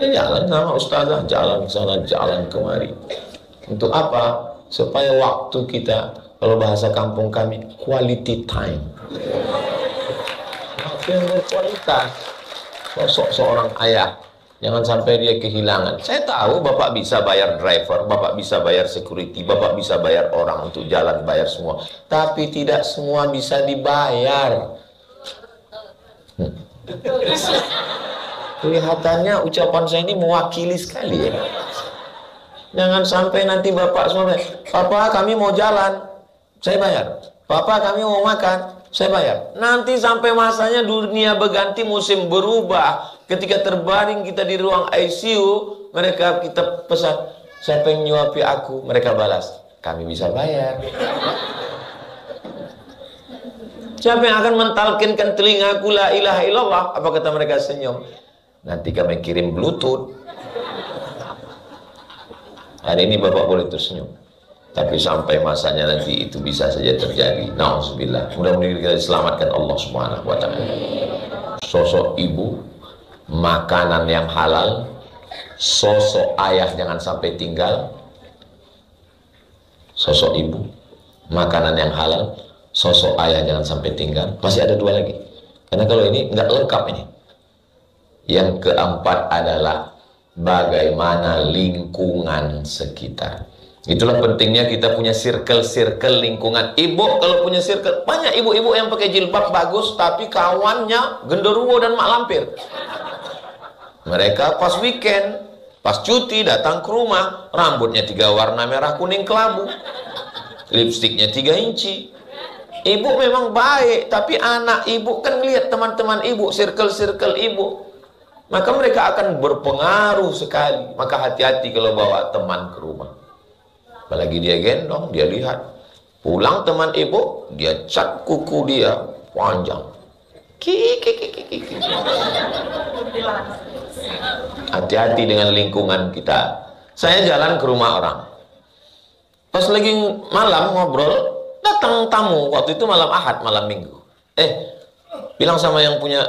Ya, jalan sama ustazah, jalan ke sana, jalan kemari. Untuk apa? Supaya waktu kita, kalau bahasa kampung kami, quality time. Waktu yang berkualitas. Sosok seorang ayah. Jangan sampai dia kehilangan. Saya tahu bapak bisa bayar driver, bapak bisa bayar security, bapak bisa bayar orang untuk jalan, bayar semua. Tapi tidak semua bisa dibayar. Kelihatannya ucapan saya ini mewakili sekali ya. Jangan sampai nanti bapak semua, Papa kami mau jalan, saya bayar. Papa kami mau makan, saya bayar. Nanti sampai masanya dunia berganti, musim berubah. Ketika terbaring kita di ruang ICU, kita pesan, siapa yang nyuapi aku? Mereka balas, kami bisa bayar. Siapa yang akan mentalkinkan telingaku la ilaha illallah? Apa kata mereka? Senyum. Nanti kami kirim Bluetooth. Hari ini bapak boleh tersenyum. Tapi sampai masanya nanti itu bisa saja terjadi. Nauzubillah. Mudah-mudahan kita diselamatkan Allah Subhanahu wa taala. Sosok ibu, makanan yang halal, sosok ayah jangan sampai tinggal. Sosok ibu, makanan yang halal, sosok ayah jangan sampai tinggal. Masih ada 2 lagi. Karena kalau ini nggak lengkap ini. Yang keempat adalah bagaimana lingkungan sekitar. Itulah pentingnya kita punya circle-circle lingkungan. Ibu kalau punya circle, banyak ibu-ibu yang pakai jilbab bagus, tapi kawannya genderuwo dan mak lampir. Mereka pas weekend, pas cuti datang ke rumah, rambutnya 3 warna merah, kuning, kelabu, lipstiknya 3 inci. Ibu memang baik, tapi anak ibu kan lihat teman-teman ibu, circle-circle ibu, maka mereka akan berpengaruh sekali. Maka hati-hati kalau bawa teman ke rumah. Apalagi dia gendong, dia lihat. Pulang teman ibu, dia cat kuku dia panjang. Hati-hati dengan lingkungan kita. Saya jalan ke rumah orang. Pas lagi malam ngobrol, datang tamu. Waktu itu malam Ahad, malam Minggu. Bilang sama yang punya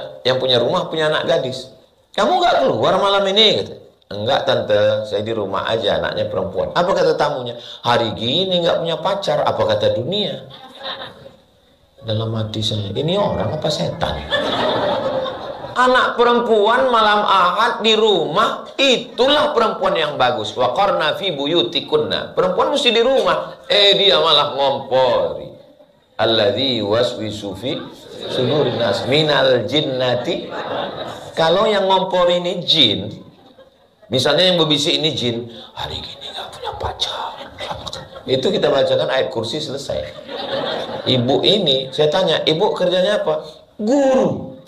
rumah, punya anak gadis. Kamu nggak keluar malam ini? Gitu. Enggak tante, saya di rumah aja, anaknya perempuan. Apa kata tamunya? Hari gini nggak punya pacar, apa kata dunia? Dalam hati saya, ini orang apa setan? Anak perempuan malam Ahad di rumah, itulah perempuan yang bagus. Wa qarna fi buyutikunna. Perempuan mesti di rumah. Dia malah ngompori. Alladzi waswisu fi sudurin nas minal jinnati. Kalau yang ngompori ini jin, misalnya yang berbisik ini jin, hari gini gak punya pacar. Itu kita bacakan ayat kursi, selesai. Ibu ini, saya tanya, ibu kerjanya apa? Guru.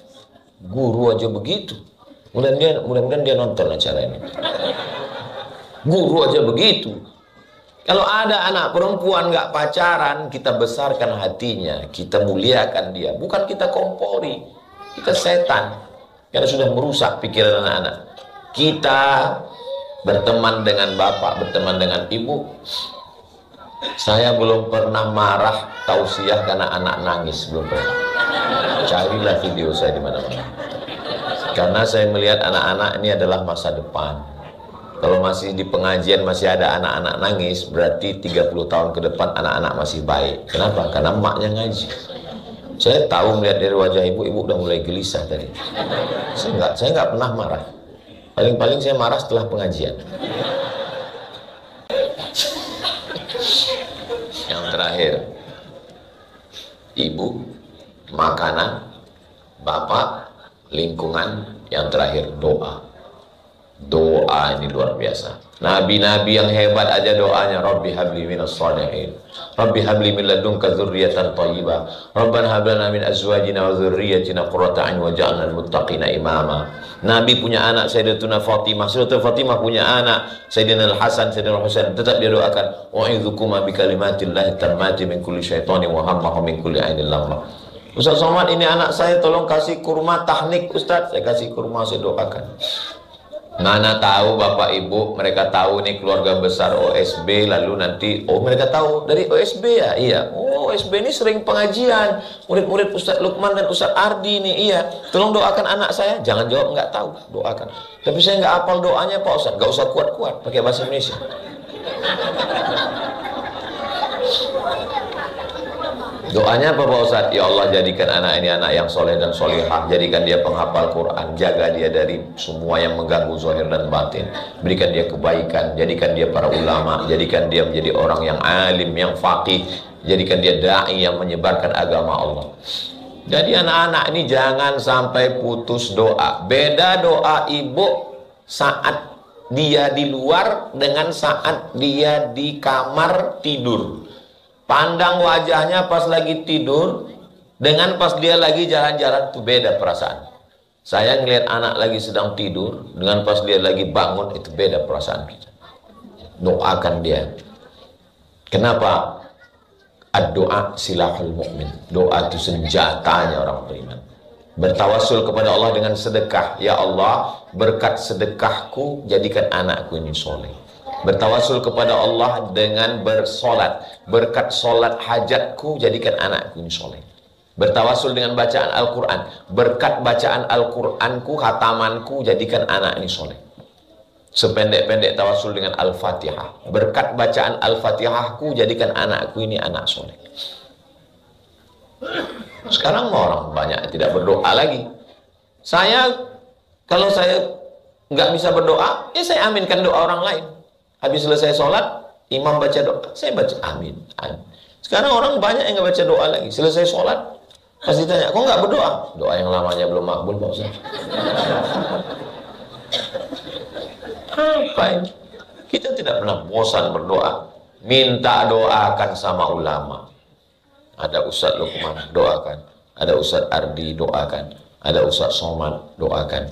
Guru aja begitu. Mudah-mudahan dia nonton acara ini. Guru aja begitu. Kalau ada anak perempuan gak pacaran, kita besarkan hatinya, kita muliakan dia. Bukan kita kompori, kita setan. Karena sudah merusak pikiran anak-anak. Kita berteman dengan bapak, berteman dengan ibu. Saya belum pernah marah tausiah karena anak nangis, belum pernah. Carilah video saya di mana-mana. Karena saya melihat anak-anak ini adalah masa depan. Kalau masih di pengajian masih ada anak-anak nangis, berarti 30 tahun ke depan anak-anak masih baik. Kenapa? Karena emaknya ngaji. Saya tahu melihat dari wajah ibu udah mulai gelisah tadi. Saya nggak pernah marah. Paling-paling saya marah setelah pengajian. Yang terakhir, ibu, makanan, bapak, lingkungan. Yang terakhir, doa. Doa ini luar biasa. Nabi-nabi yang hebat aja doanya, Rabbi habli minas shalihin, Rabbi habli min ladunka dzurriyyatan thayyibah, Rabbana hab lana min azwajina wa dzurriyyatina qurrata a'yun waj'alna lil muttaqina imama. Nabi punya anak Sayyidatuna Fatimah, Sayyidatuna Fatimah punya anak Sayyidina Al-Hasan, Sayyidina Al-Husain, tetap dia doakan, wa'idzukum bi kalimatillahi tammati min kulli syaitanin wa hammahu min kulli ainin lamma. Ustaz Somad, ini anak saya, tolong kasih kurma tahnik Ustaz. Saya kasih kurma, saya doakan. Mana tahu bapak ibu, mereka tahu nih keluarga besar OSB, lalu nanti, mereka tahu dari OSB ya? Iya. OSB ini sering pengajian, murid-murid Ustaz Lukman dan Ustaz Ardi nih, iya. Tolong doakan anak saya. Jangan jawab nggak tahu, doakan. Tapi saya nggak hafal doanya Pak Ustaz. Nggak usah kuat-kuat, pakai bahasa Indonesia. Doanya apa Pak Ustaz? Ya Allah, jadikan anak ini anak yang soleh dan solehah. Jadikan dia penghafal Quran. Jaga dia dari semua yang mengganggu zahir dan batin. Berikan dia kebaikan. Jadikan dia para ulama. Jadikan dia menjadi orang yang alim, yang faqih. Jadikan dia da'i yang menyebarkan agama Allah. Jadi anak-anak ini jangan sampai putus doa. Beda doa ibu saat dia di luar dengan saat dia di kamar tidur. Pandang wajahnya pas lagi tidur dengan pas dia lagi jalan-jalan, itu beda perasaan. Saya ngelihat anak lagi sedang tidur dengan pas dia lagi bangun, itu beda perasaan kita. Doakan dia. Kenapa? Ad-doa silahul mu'min. Doa itu senjatanya orang beriman. Bertawassul kepada Allah dengan sedekah. Ya Allah, berkat sedekahku jadikan anakku ini soleh. Bertawassul kepada Allah dengan bersolat. Berkat solat hajatku jadikan anakku ini soleh. Bertawassul dengan bacaan Al-Quran. Berkat bacaan Al-Quranku, khatamanku jadikan anak ini soleh. Sependek-pendek tawassul dengan Al-Fatihah. Berkat bacaan Al-Fatihahku jadikan anakku ini anak soleh. Sekarang orang banyak tidak berdoa lagi. Kalau saya nggak bisa berdoa, ya saya aminkan doa orang lain. Habis selesai sholat, imam baca doa, saya baca amin, amin. Sekarang orang banyak yang nggak baca doa lagi. Selesai sholat, pasti tanya, kok nggak berdoa? Doa yang lamanya belum makbul Pak Ustaz. Apa ini? Kita tidak pernah bosan berdoa. Minta doakan sama ulama. Ada Ustaz Lukman, doakan. Ada Ustaz Ardi, doakan. Ada Ustaz Somad, doakan.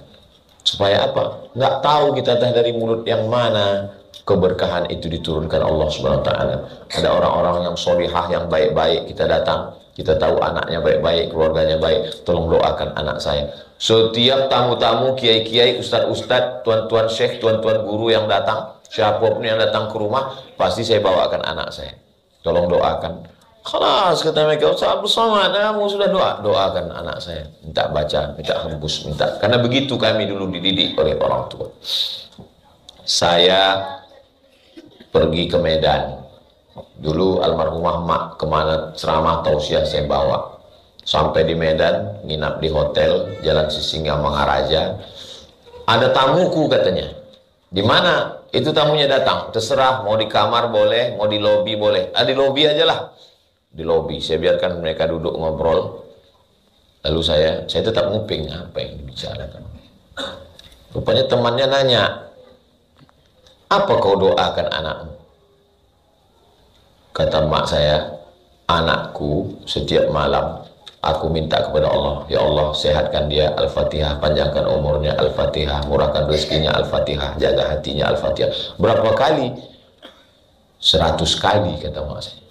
Supaya apa? Nggak tahu kita dari mulut yang mana keberkahan itu diturunkan Allah Subhanahu wa taala. Ada orang-orang yang solihah, yang baik-baik, kita datang, kita tahu anaknya baik-baik, keluarganya baik, tolong doakan anak saya. Setiap tamu-tamu, kiai-kiai, ustadz-ustadz, tuan-tuan syekh, tuan-tuan guru yang datang, siapapun yang datang ke rumah, pasti saya bawakan anak saya. Tolong doakan. Khalas, kata mereka, Ustaz Abdul Somad, kamu sudah doakan anak saya. Minta baca, minta hembus, minta. Karena begitu kami dulu dididik oleh orang tua. Saya pergi ke Medan. Dulu almarhumah mak kemana ceramah tausiah saya bawa. Sampai di Medan, nginap di hotel, Jalan Sisingamangaraja. Ada tamuku katanya. Di mana? Itu tamunya datang. Terserah, mau di kamar boleh, mau di lobi boleh. Di lobi aja lah. Di lobi, saya biarkan mereka duduk ngobrol. Lalu saya tetap nguping apa yang dibicarakan. Rupanya temannya nanya, apa kau doakan anakmu? Kata mak saya, anakku setiap malam aku minta kepada Allah, ya Allah sehatkan dia, Al-Fatihah, panjangkan umurnya, Al-Fatihah, murahkan rezekinya, Al-Fatihah, jaga hatinya, Al-Fatihah. Berapa kali? 100 kali kata mak saya.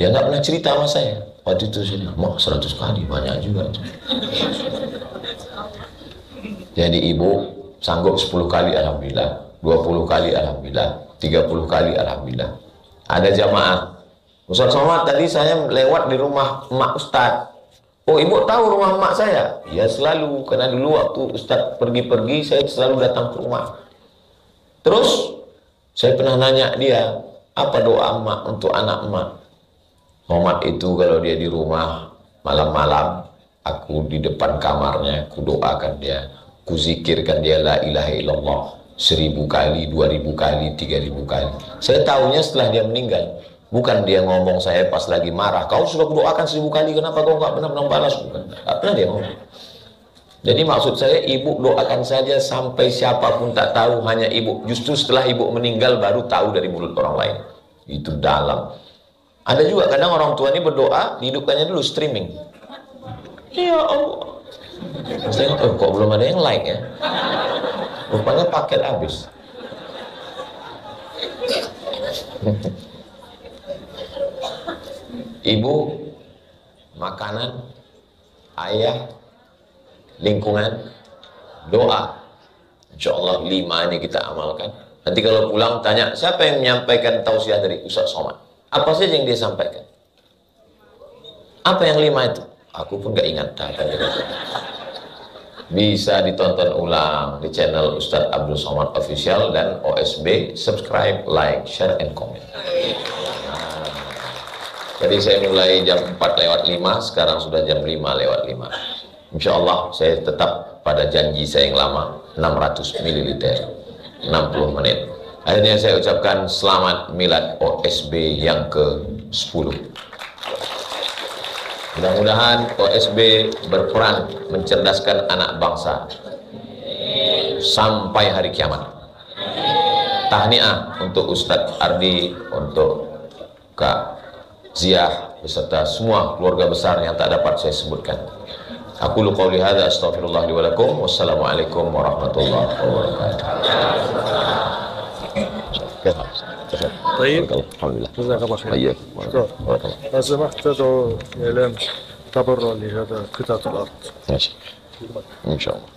Dia nggak pernah cerita sama saya. Waktu itu saya bilang, mak 100 kali, banyak juga itu. Jadi ibu sanggup 10 kali alhamdulillah, 20 kali alhamdulillah, 30 kali alhamdulillah. Ada jamaah, Ustaz Somad tadi saya lewat di rumah emak Ustaz. Oh ibu tahu rumah emak saya? Ya selalu, karena dulu waktu Ustaz pergi-pergi saya selalu datang ke rumah. Terus saya pernah nanya dia, apa doa emak untuk anak emak? Somad itu kalau dia di rumah malam-malam, aku di depan kamarnya, aku doakan dia, ku zikirkan dia la ilaha illallah 1000 kali, 2000 kali, 3000 kali. Saya tahunya setelah dia meninggal. Bukan dia ngomong saya pas lagi marah, kau sudah kudoakan 1000 kali, kenapa kau nggak pernah balas? Bukan, nggak pernah dia ngomong. Jadi maksud saya, ibu doakan saja sampai siapapun tak tahu, hanya ibu. Justru setelah ibu meninggal baru tahu dari mulut orang lain. Itu dalam. Ada juga kadang orang tua ini berdoa, dihidupkannya dulu streaming. Ya Allah. Saya kok belum ada yang like ya? Rupanya paket habis. Ibu, makanan, ayah, lingkungan, doa. Insya Allah 5 ini kita amalkan. Nanti kalau pulang tanya, siapa yang menyampaikan tausiah dari Ustaz Somad? Apa saja yang dia sampaikan? Apa yang 5 itu? Aku pun gak ingat. Bisa ditonton ulang di channel Ustaz Abdul Somad Official dan OSB. Subscribe, like, share, and comment. Jadi saya mulai jam 4:05, sekarang sudah jam 5:05. Insya Allah saya tetap pada janji saya yang lama, 600 ml, 60 menit. Akhirnya saya ucapkan selamat milad OSB yang ke-10. Mudah-mudahan OSB berperan mencerdaskan anak bangsa sampai hari kiamat. Tahniah untuk Ustadz Ardi, untuk Kak Ziah, beserta semua keluarga besar yang tak dapat saya sebutkan. Aku qouli hadza astaghfirullah li wa lakum. Wassalamualaikum warahmatullahi wabarakatuh. طيب الحمد لله جزاك الله خير. طيب لو سمحت تدعو إعلان تبرع لهذا قطعة الأرض. ماشي إن شاء الله.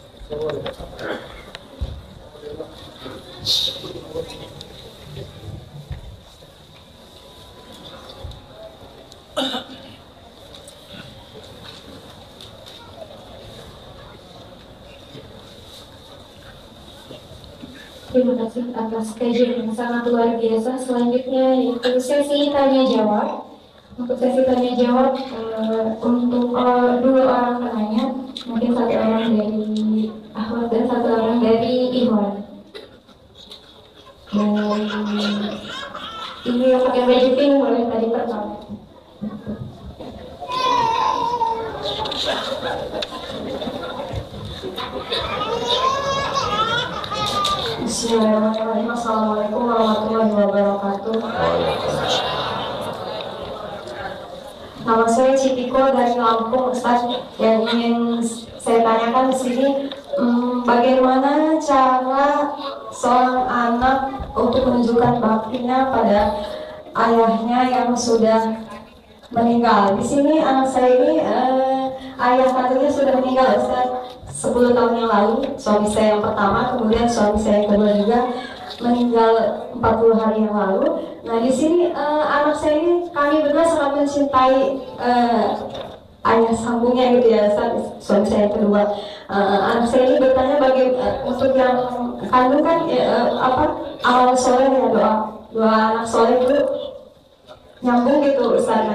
Terima kasih atas kajian yang sangat luar biasa. Selanjutnya yaitu sesi tanya jawab. Untuk sesi tanya jawab untuk 2 orang penanya, mungkin 1 orang dari Ahmad dan 1 orang dari Iwan. Ini yang pakai baju pink boleh tadi pertama. Bismillahirrahmanirrahim. Assalamualaikum warahmatullahi wabarakatuh. Nama saya Citiko dari Lampung, Ustaz. Yang ingin saya tanyakan di sini, bagaimana cara seorang anak untuk menunjukkan baktinya pada ayahnya yang sudah meninggal. Di sini anak saya ini ayah kandungnya sudah meninggal Ustaz 10 tahun yang lalu. Suami saya yang pertama, kemudian suami saya yang kedua juga meninggal 40 hari yang lalu. Nah di sini anak saya ini, kami berdua sangat mencintai ayah sambungnya gitu ya Ustaz, suami saya yang kedua. Anak saya ini bertanya untuk yang kandung kan amal soleh ya, doa anak soleh itu nyambung gitu Ustaz.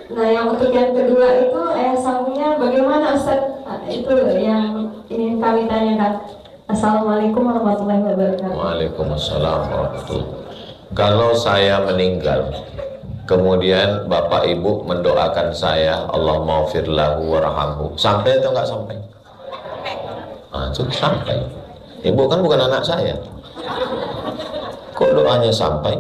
Nah yang untuk yang kedua itu ayah sambungnya bagaimana Ustaz? Itu yang ingin kami tanyakan. Assalamualaikum warahmatullahi wabarakatuh. Waalaikumsalam warahmatullahi wabarakatuh. Kalau saya meninggal, kemudian bapak ibu mendoakan saya, Allah maghfir lahu warhamhu, sampai atau enggak sampai? Itu sampai. Ibu kan bukan anak saya, kok doanya sampai?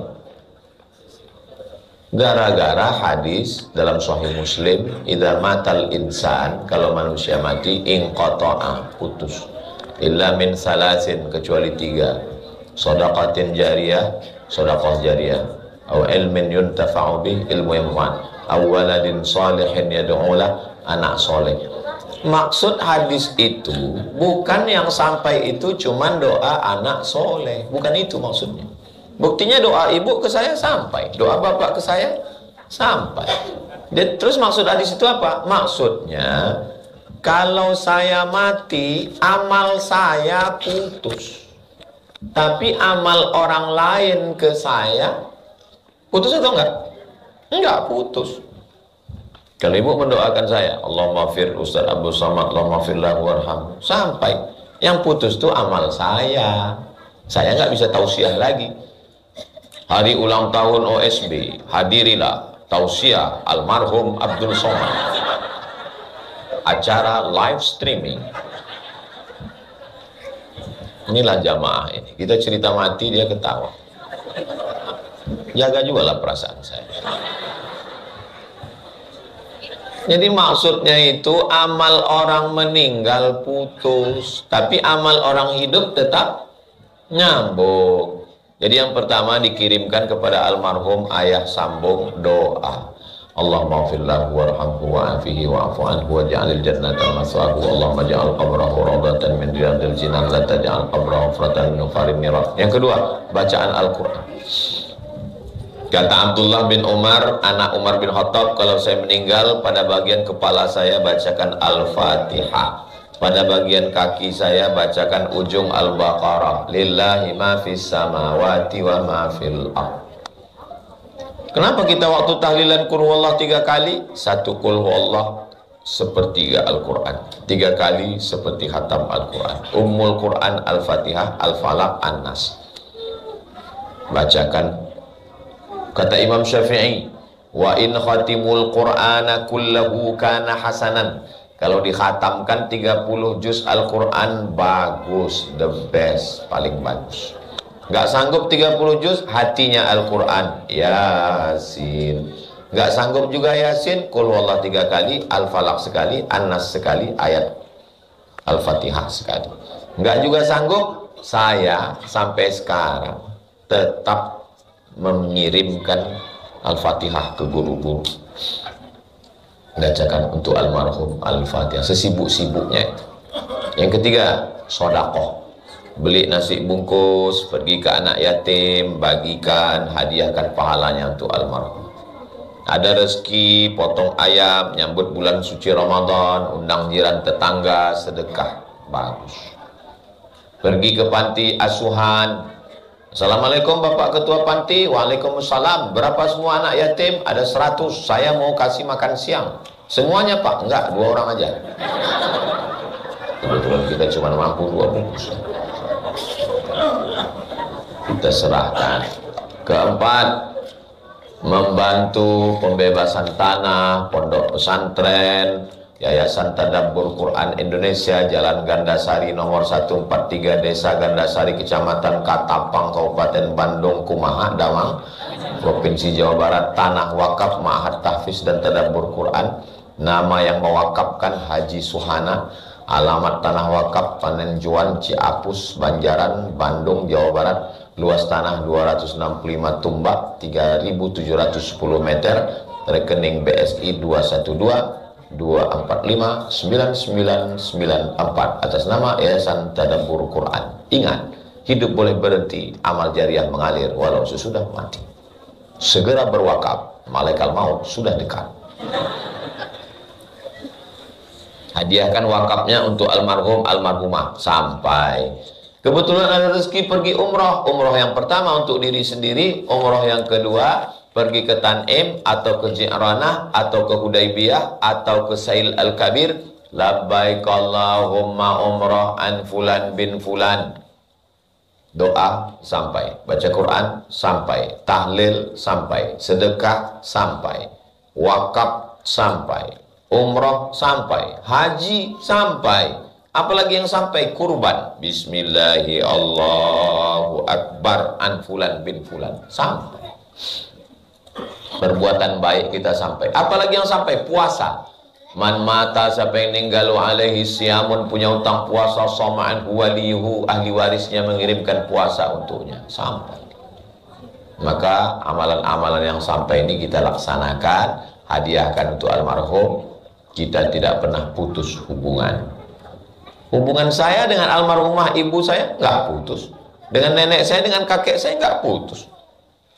Gara-gara hadis dalam Sahih Muslim, idza matal insan, kalau manusia mati, inqata'a, putus, illa min salasin, kecuali 3, shadaqatin jariyah, shadaqah jariyah, atau ilmin yuntafa'u bih, ilmu yang manfaat, aw waladin salihin yad'ulah, anak soleh. Maksud hadis itu bukan yang sampai itu cuman doa anak soleh, bukan itu maksudnya. Buktinya doa ibu ke saya sampai, doa bapak ke saya sampai. Dan terus maksud hadis itu apa? Maksudnya kalau saya mati, amal saya putus, tapi amal orang lain ke saya putus atau enggak? Enggak putus. Kalau ibu mendoakan saya, Allahumma fir Ustaz Abdul Samad, Allahumma fir lahu warhamhu, sampai. Yang putus itu amal saya. Saya nggak bisa tausiah lagi. Hari ulang tahun OSB, hadirilah tausiah almarhum Abdul Somad, acara live streaming. Inilah jamaah ini, kita cerita mati dia ketawa. Jaga juga lah perasaan saya. Jadi maksudnya itu amal orang meninggal putus, tapi amal orang hidup tetap nyambung. Jadi yang pertama dikirimkan kepada almarhum ayah sambung doa. Allahumma fir lahu warhamhu wa'afihi wa'fu anhu waj'alil jannata maswahu. Allahumma ja'al qabrahu rawdatan min riyadil jinan la taj'al qabrahu hufratan min hufarin niran. Yang kedua, bacaan Al-Qur'an. Kata Abdullah bin Umar, anak Umar bin Khattab, kalau saya meninggal, pada bagian kepala saya bacakan Al-Fatihah, pada bagian kaki saya bacakan ujung Al-Baqarah, lillahi ma fis samawati wa ma fil ardh. Kenapa kita waktu tahlilan qul huwallah 3 kali? 1 qul huwallah sepertiga Al-Quran, 3 kali seperti khatam Al-Quran. Ummul Quran Al-Fatihah, Al-Falaq, An-Nas. Bacakan. Kata Imam Syafi'i, wa in khatimul Qur'ana kullahu kana hasanan. Kalau dikhatamkan 30 juz Al-Quran, bagus, the best, paling bagus. Nggak sanggup 30 juz, hatinya Al-Quran, Yasin. Nggak sanggup juga Yasin, Qul huwallah 3 kali, Al-Falaq sekali, An-Nas sekali, ayat Al-Fatihah sekali. Nggak juga sanggup, saya sampai sekarang tetap mengirimkan Al-Fatihah ke guru-guru, bacakan untuk almarhum Al-Fatihah sesibuk-sibuknya itu. Yang ketiga, sedekah, beli nasi bungkus, pergi ke anak yatim, bagikan, hadiahkan pahalanya untuk almarhum. Ada rezeki, potong ayam, nyambut bulan suci Ramadan, undang jiran tetangga, sedekah, bagus. Pergi ke panti asuhan, Assalamualaikum Bapak Ketua Panti. Waalaikumsalam. Berapa semua anak yatim? Ada 100. Saya mau kasih makan siang. Semuanya Pak? Enggak, 2 orang aja. Kebetulan kita cuma mampu 2 bungkus. Kita serahkan. Keempat, membantu pembebasan tanah, pondok pesantren, Yayasan Tadabbur Quran Indonesia, Jalan Gandasari nomor 143, Desa Gandasari, Kecamatan Katapang, Kabupaten Bandung, Kumaha, Damang, Provinsi Jawa Barat. Tanah wakaf Ma'had Tahfiz dan Tadabbur Quran. Nama yang mewakafkan Haji Suhana. Alamat tanah wakaf Panenjuan, Ciapus, Banjaran, Bandung, Jawa Barat luas tanah 265 tumbak, 3.710 meter, rekening BSI 212459994 atas nama Yayasan Tadabbur Quran. Ingat, hidup boleh berhenti, amal jariah mengalir walau sesudah mati. Segera berwakaf, malaikat maut sudah dekat. Hadiahkan wakafnya untuk almarhum almarhumah sampai kebetulan ada rezeki pergi umroh. Umroh yang pertama untuk diri sendiri, umroh yang kedua pergi ke Tanim atau ke Ji'ranah atau ke Hudaybiyah atau ke Sail Al-Kabir. Labbaik Allahumma umroh an fulan bin fulan. Doa sampai, baca Quran sampai, tahlil sampai, sedekah sampai, wakaf sampai, umroh sampai, haji sampai, apalagi yang sampai kurban, bismillahi Allahu Akbar an fulan bin fulan sampai. Perbuatan baik kita sampai, apalagi yang sampai puasa. Man mata, siapa yang meninggal alaihi siyamun, punya utang puasa, soma'an huwalihu, ahli warisnya mengirimkan puasa untuknya sampai. Maka amalan-amalan yang sampai ini kita laksanakan, hadiahkan untuk almarhum. Kita tidak pernah putus hubungan. Hubungan saya dengan almarhumah ibu saya nggak putus, dengan nenek saya, dengan kakek saya nggak putus.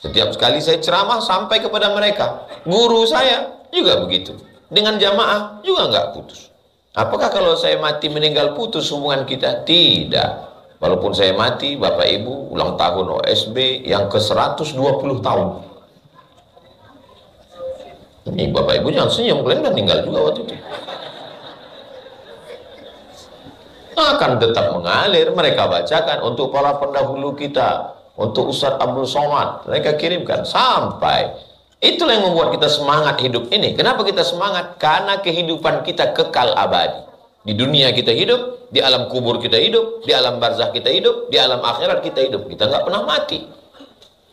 Setiap sekali saya ceramah sampai kepada mereka. Guru saya juga begitu, dengan jamaah juga nggak putus. Apakah kalau saya mati meninggal putus hubungan kita? Tidak. Walaupun saya mati, Bapak Ibu ulang tahun OSB yang ke 120 tahun. Ini Bapak Ibu jangan senyum, kalian kan tinggal juga waktu itu. Akan tetap mengalir, mereka bacakan untuk para pendahulu kita, untuk Ustadz Abdul Somad, mereka kirimkan sampai. Itulah yang membuat kita semangat hidup ini. Kenapa kita semangat? Karena kehidupan kita kekal abadi. Di dunia kita hidup, di alam kubur kita hidup, di alam barzah kita hidup, di alam akhirat kita hidup. Kita nggak pernah mati.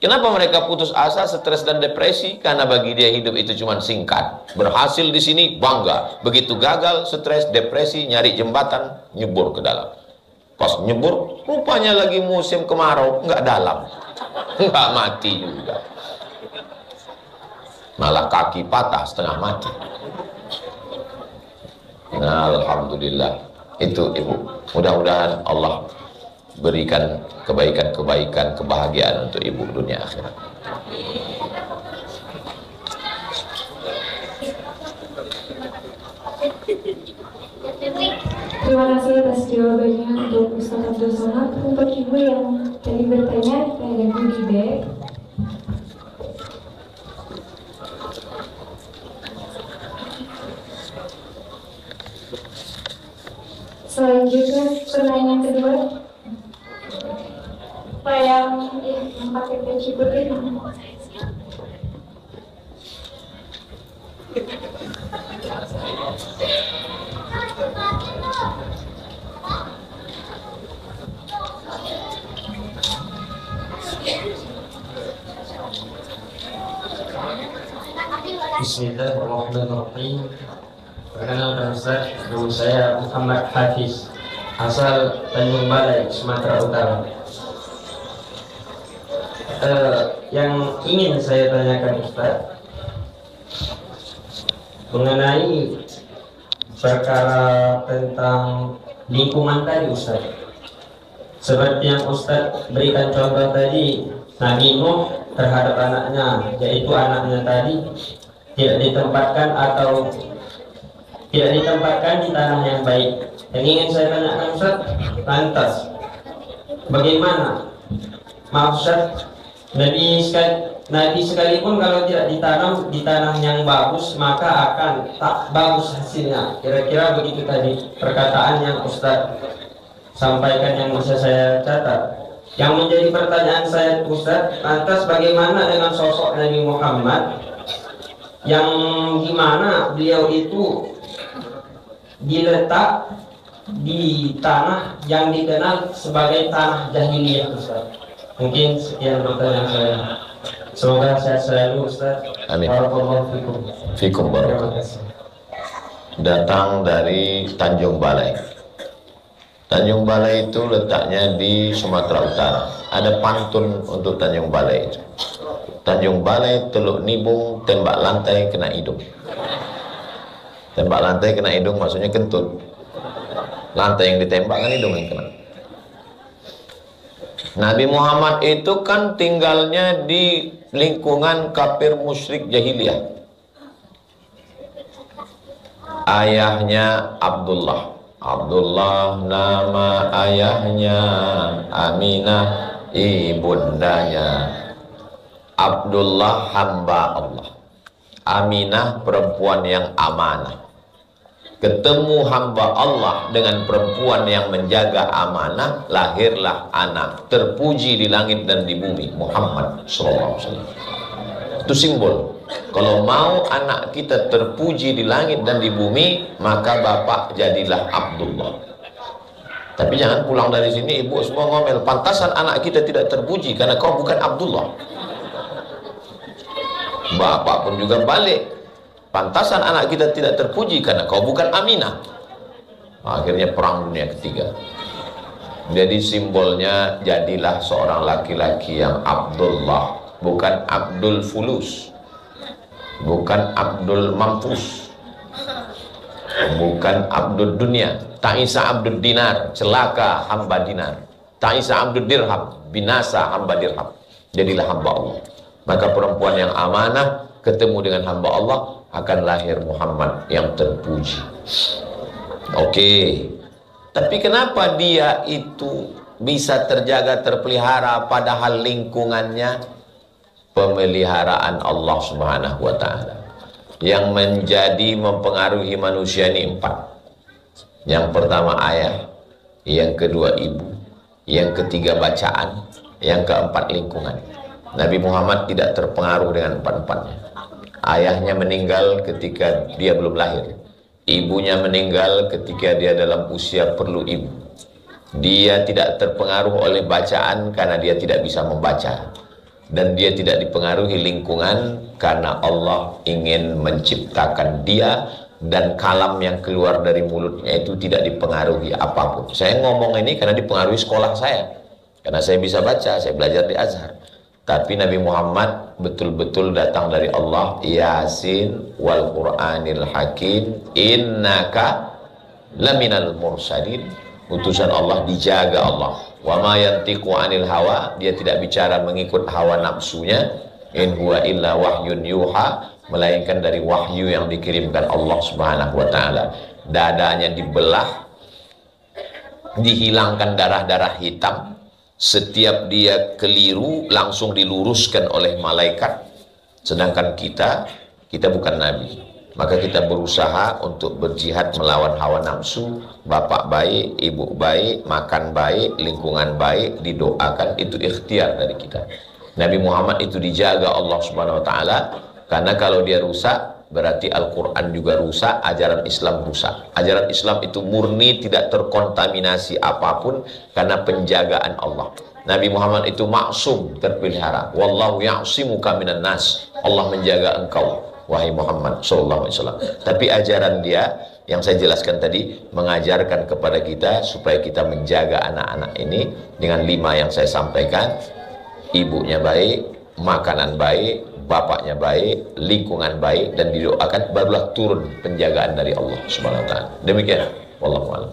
Kenapa mereka putus asa, stres dan depresi? Karena bagi dia hidup itu cuma singkat. Berhasil di sini bangga, begitu gagal, stres, depresi, nyari jembatan, nyebur ke dalam. Pas nyebur, rupanya lagi musim kemarau, nggak dalam, nggak mati juga. Malah kaki patah setengah mati. Nah, alhamdulillah. Itu Ibu. Mudah-mudahan Allah berikan kebaikan-kebaikan, kebahagiaan untuk Ibu dunia akhirat. Terima kasih atas jawabannya untuk Ustaz Abdul Somad. Untuk Ibu yang tadi bertanya, ada goodie bag. Selanjutnya pertanyaan kedua, Pak yang pakai peci putih. Bismillahirrahmanirrahim. Perkenalkan Ustaz, nama saya Muhammad Hafiz, asal Tanjung Balai, Sumatera Utara. Yang ingin saya tanyakan Ustaz mengenai perkara tentang lingkungan tadi Ustaz. Seperti yang Ustaz berikan contoh tadi, Nabi Nuh terhadap anaknya, yaitu anaknya tadi tidak ditempatkan atau tidak ditempatkan di tanah yang baik. Yang ingin saya tanyakan Ustaz, lantas bagaimana? Maaf Ustaz, Nabi sekalipun kalau tidak ditanam di tanah yang bagus, maka akan tak bagus hasilnya. Kira-kira begitu tadi perkataan yang Ustaz sampaikan yang bisa saya catat. Yang menjadi pertanyaan saya Ustaz, lantas bagaimana dengan sosok Nabi Muhammad yang dimana beliau itu diletak di tanah yang dikenal sebagai tanah jahiliyah Ustaz. Mungkin sekian pertanyaan saya. Semoga sehat selalu Ustaz. Amin. Barakallahu fikum. Fikum barakallahu. Datang dari Tanjung Balai. Tanjung Balai itu letaknya di Sumatera Utara. Ada pantun untuk Tanjung Balai itu. Tanjung Balai teluk nibung, tembak lantai kena hidung. Tembak lantai kena hidung maksudnya kentut. Lantai yang ditembak kan hidung yang kena. Nabi Muhammad itu kan tinggalnya di lingkungan kafir musyrik jahiliyah. Ayahnya Abdullah. Abdullah nama ayahnya, Aminah ibundanya. Abdullah hamba Allah, Aminah perempuan yang amanah. Ketemu hamba Allah dengan perempuan yang menjaga amanah, lahirlah anak terpuji di langit dan di bumi, Muhammad SAW. Itu simbol. Kalau mau anak kita terpuji di langit dan di bumi, maka bapak jadilah Abdullah. Tapi jangan pulang dari sini ibu semua ngomel, pantasan anak kita tidak terpuji karena kau bukan Abdullah. Bapak pun juga balik, pantasan anak kita tidak terpuji karena kau bukan Aminah. Akhirnya perang dunia ketiga. Jadi simbolnya jadilah seorang laki-laki yang Abdullah, bukan Abdul Fulus, bukan Abdul Mampus, bukan Abdul Dunia. Ta'isa Abdul Dinar, celaka hamba dinar. Ta'isa Abdul Dirham, binasa hamba dirham. Jadilah hamba Allah. Maka perempuan yang amanah ketemu dengan hamba Allah, akan lahir Muhammad yang terpuji. Oke. Tapi kenapa dia itu bisa terjaga, terpelihara, padahal lingkungannya pemeliharaan Allah Subhanahu wa Ta'ala. Yang menjadi mempengaruhi manusia ini 4. Yang pertama ayah, yang kedua ibu, yang ketiga bacaan, yang keempat lingkungan. Nabi Muhammad tidak terpengaruh dengan 4-4-nya. Ayahnya meninggal ketika dia belum lahir. Ibunya meninggal ketika dia dalam usia perlu ibu. Dia tidak terpengaruh oleh bacaan karena dia tidak bisa membaca. Dan dia tidak dipengaruhi lingkungan karena Allah ingin menciptakan dia, dan kalam yang keluar dari mulutnya itu tidak dipengaruhi apapun. Saya ngomong ini karena dipengaruhi sekolah saya. Karena saya bisa baca, saya belajar di Azhar. Tapi Nabi Muhammad betul-betul datang dari Allah. Yasin wal Qur'anil Hakim, innaka laminal mursalin. Utusan Allah, dijaga Allah. Wa ma yantiqu anil hawa, dia tidak bicara mengikut hawa nafsunya. In huwa illa wahyun yuha, melainkan dari wahyu yang dikirimkan Allah Subhanahu wa Ta'ala. Dadanya dibelah, dihilangkan darah-darah hitam. Setiap dia keliru langsung diluruskan oleh malaikat. Sedangkan kita bukan nabi. Maka kita berusaha untuk berjihad melawan hawa nafsu. Bapak baik, ibu baik, makan baik, lingkungan baik, didoakan, itu ikhtiar dari kita. Nabi Muhammad itu dijaga Allah Subhanahu wa Ta'ala, karena kalau dia rusak berarti Al-Quran juga rusak, ajaran Islam rusak. Ajaran Islam itu murni, tidak terkontaminasi apapun karena penjagaan Allah. Nabi Muhammad itu maksum, terpelihara. Wallahu ya'simuka minan nas, Allah menjaga engkau wahai Muhammad sallallahu alaihi wasallam. Tapi ajaran dia yang saya jelaskan tadi mengajarkan kepada kita supaya kita menjaga anak-anak ini dengan 5 yang saya sampaikan. Ibunya baik, makanan baik, bapaknya baik, lingkungan baik, dan didoakan, barulah turun penjagaan dari Allah Subhanahu wa Ta'ala. Demikian, wallahu a'lam.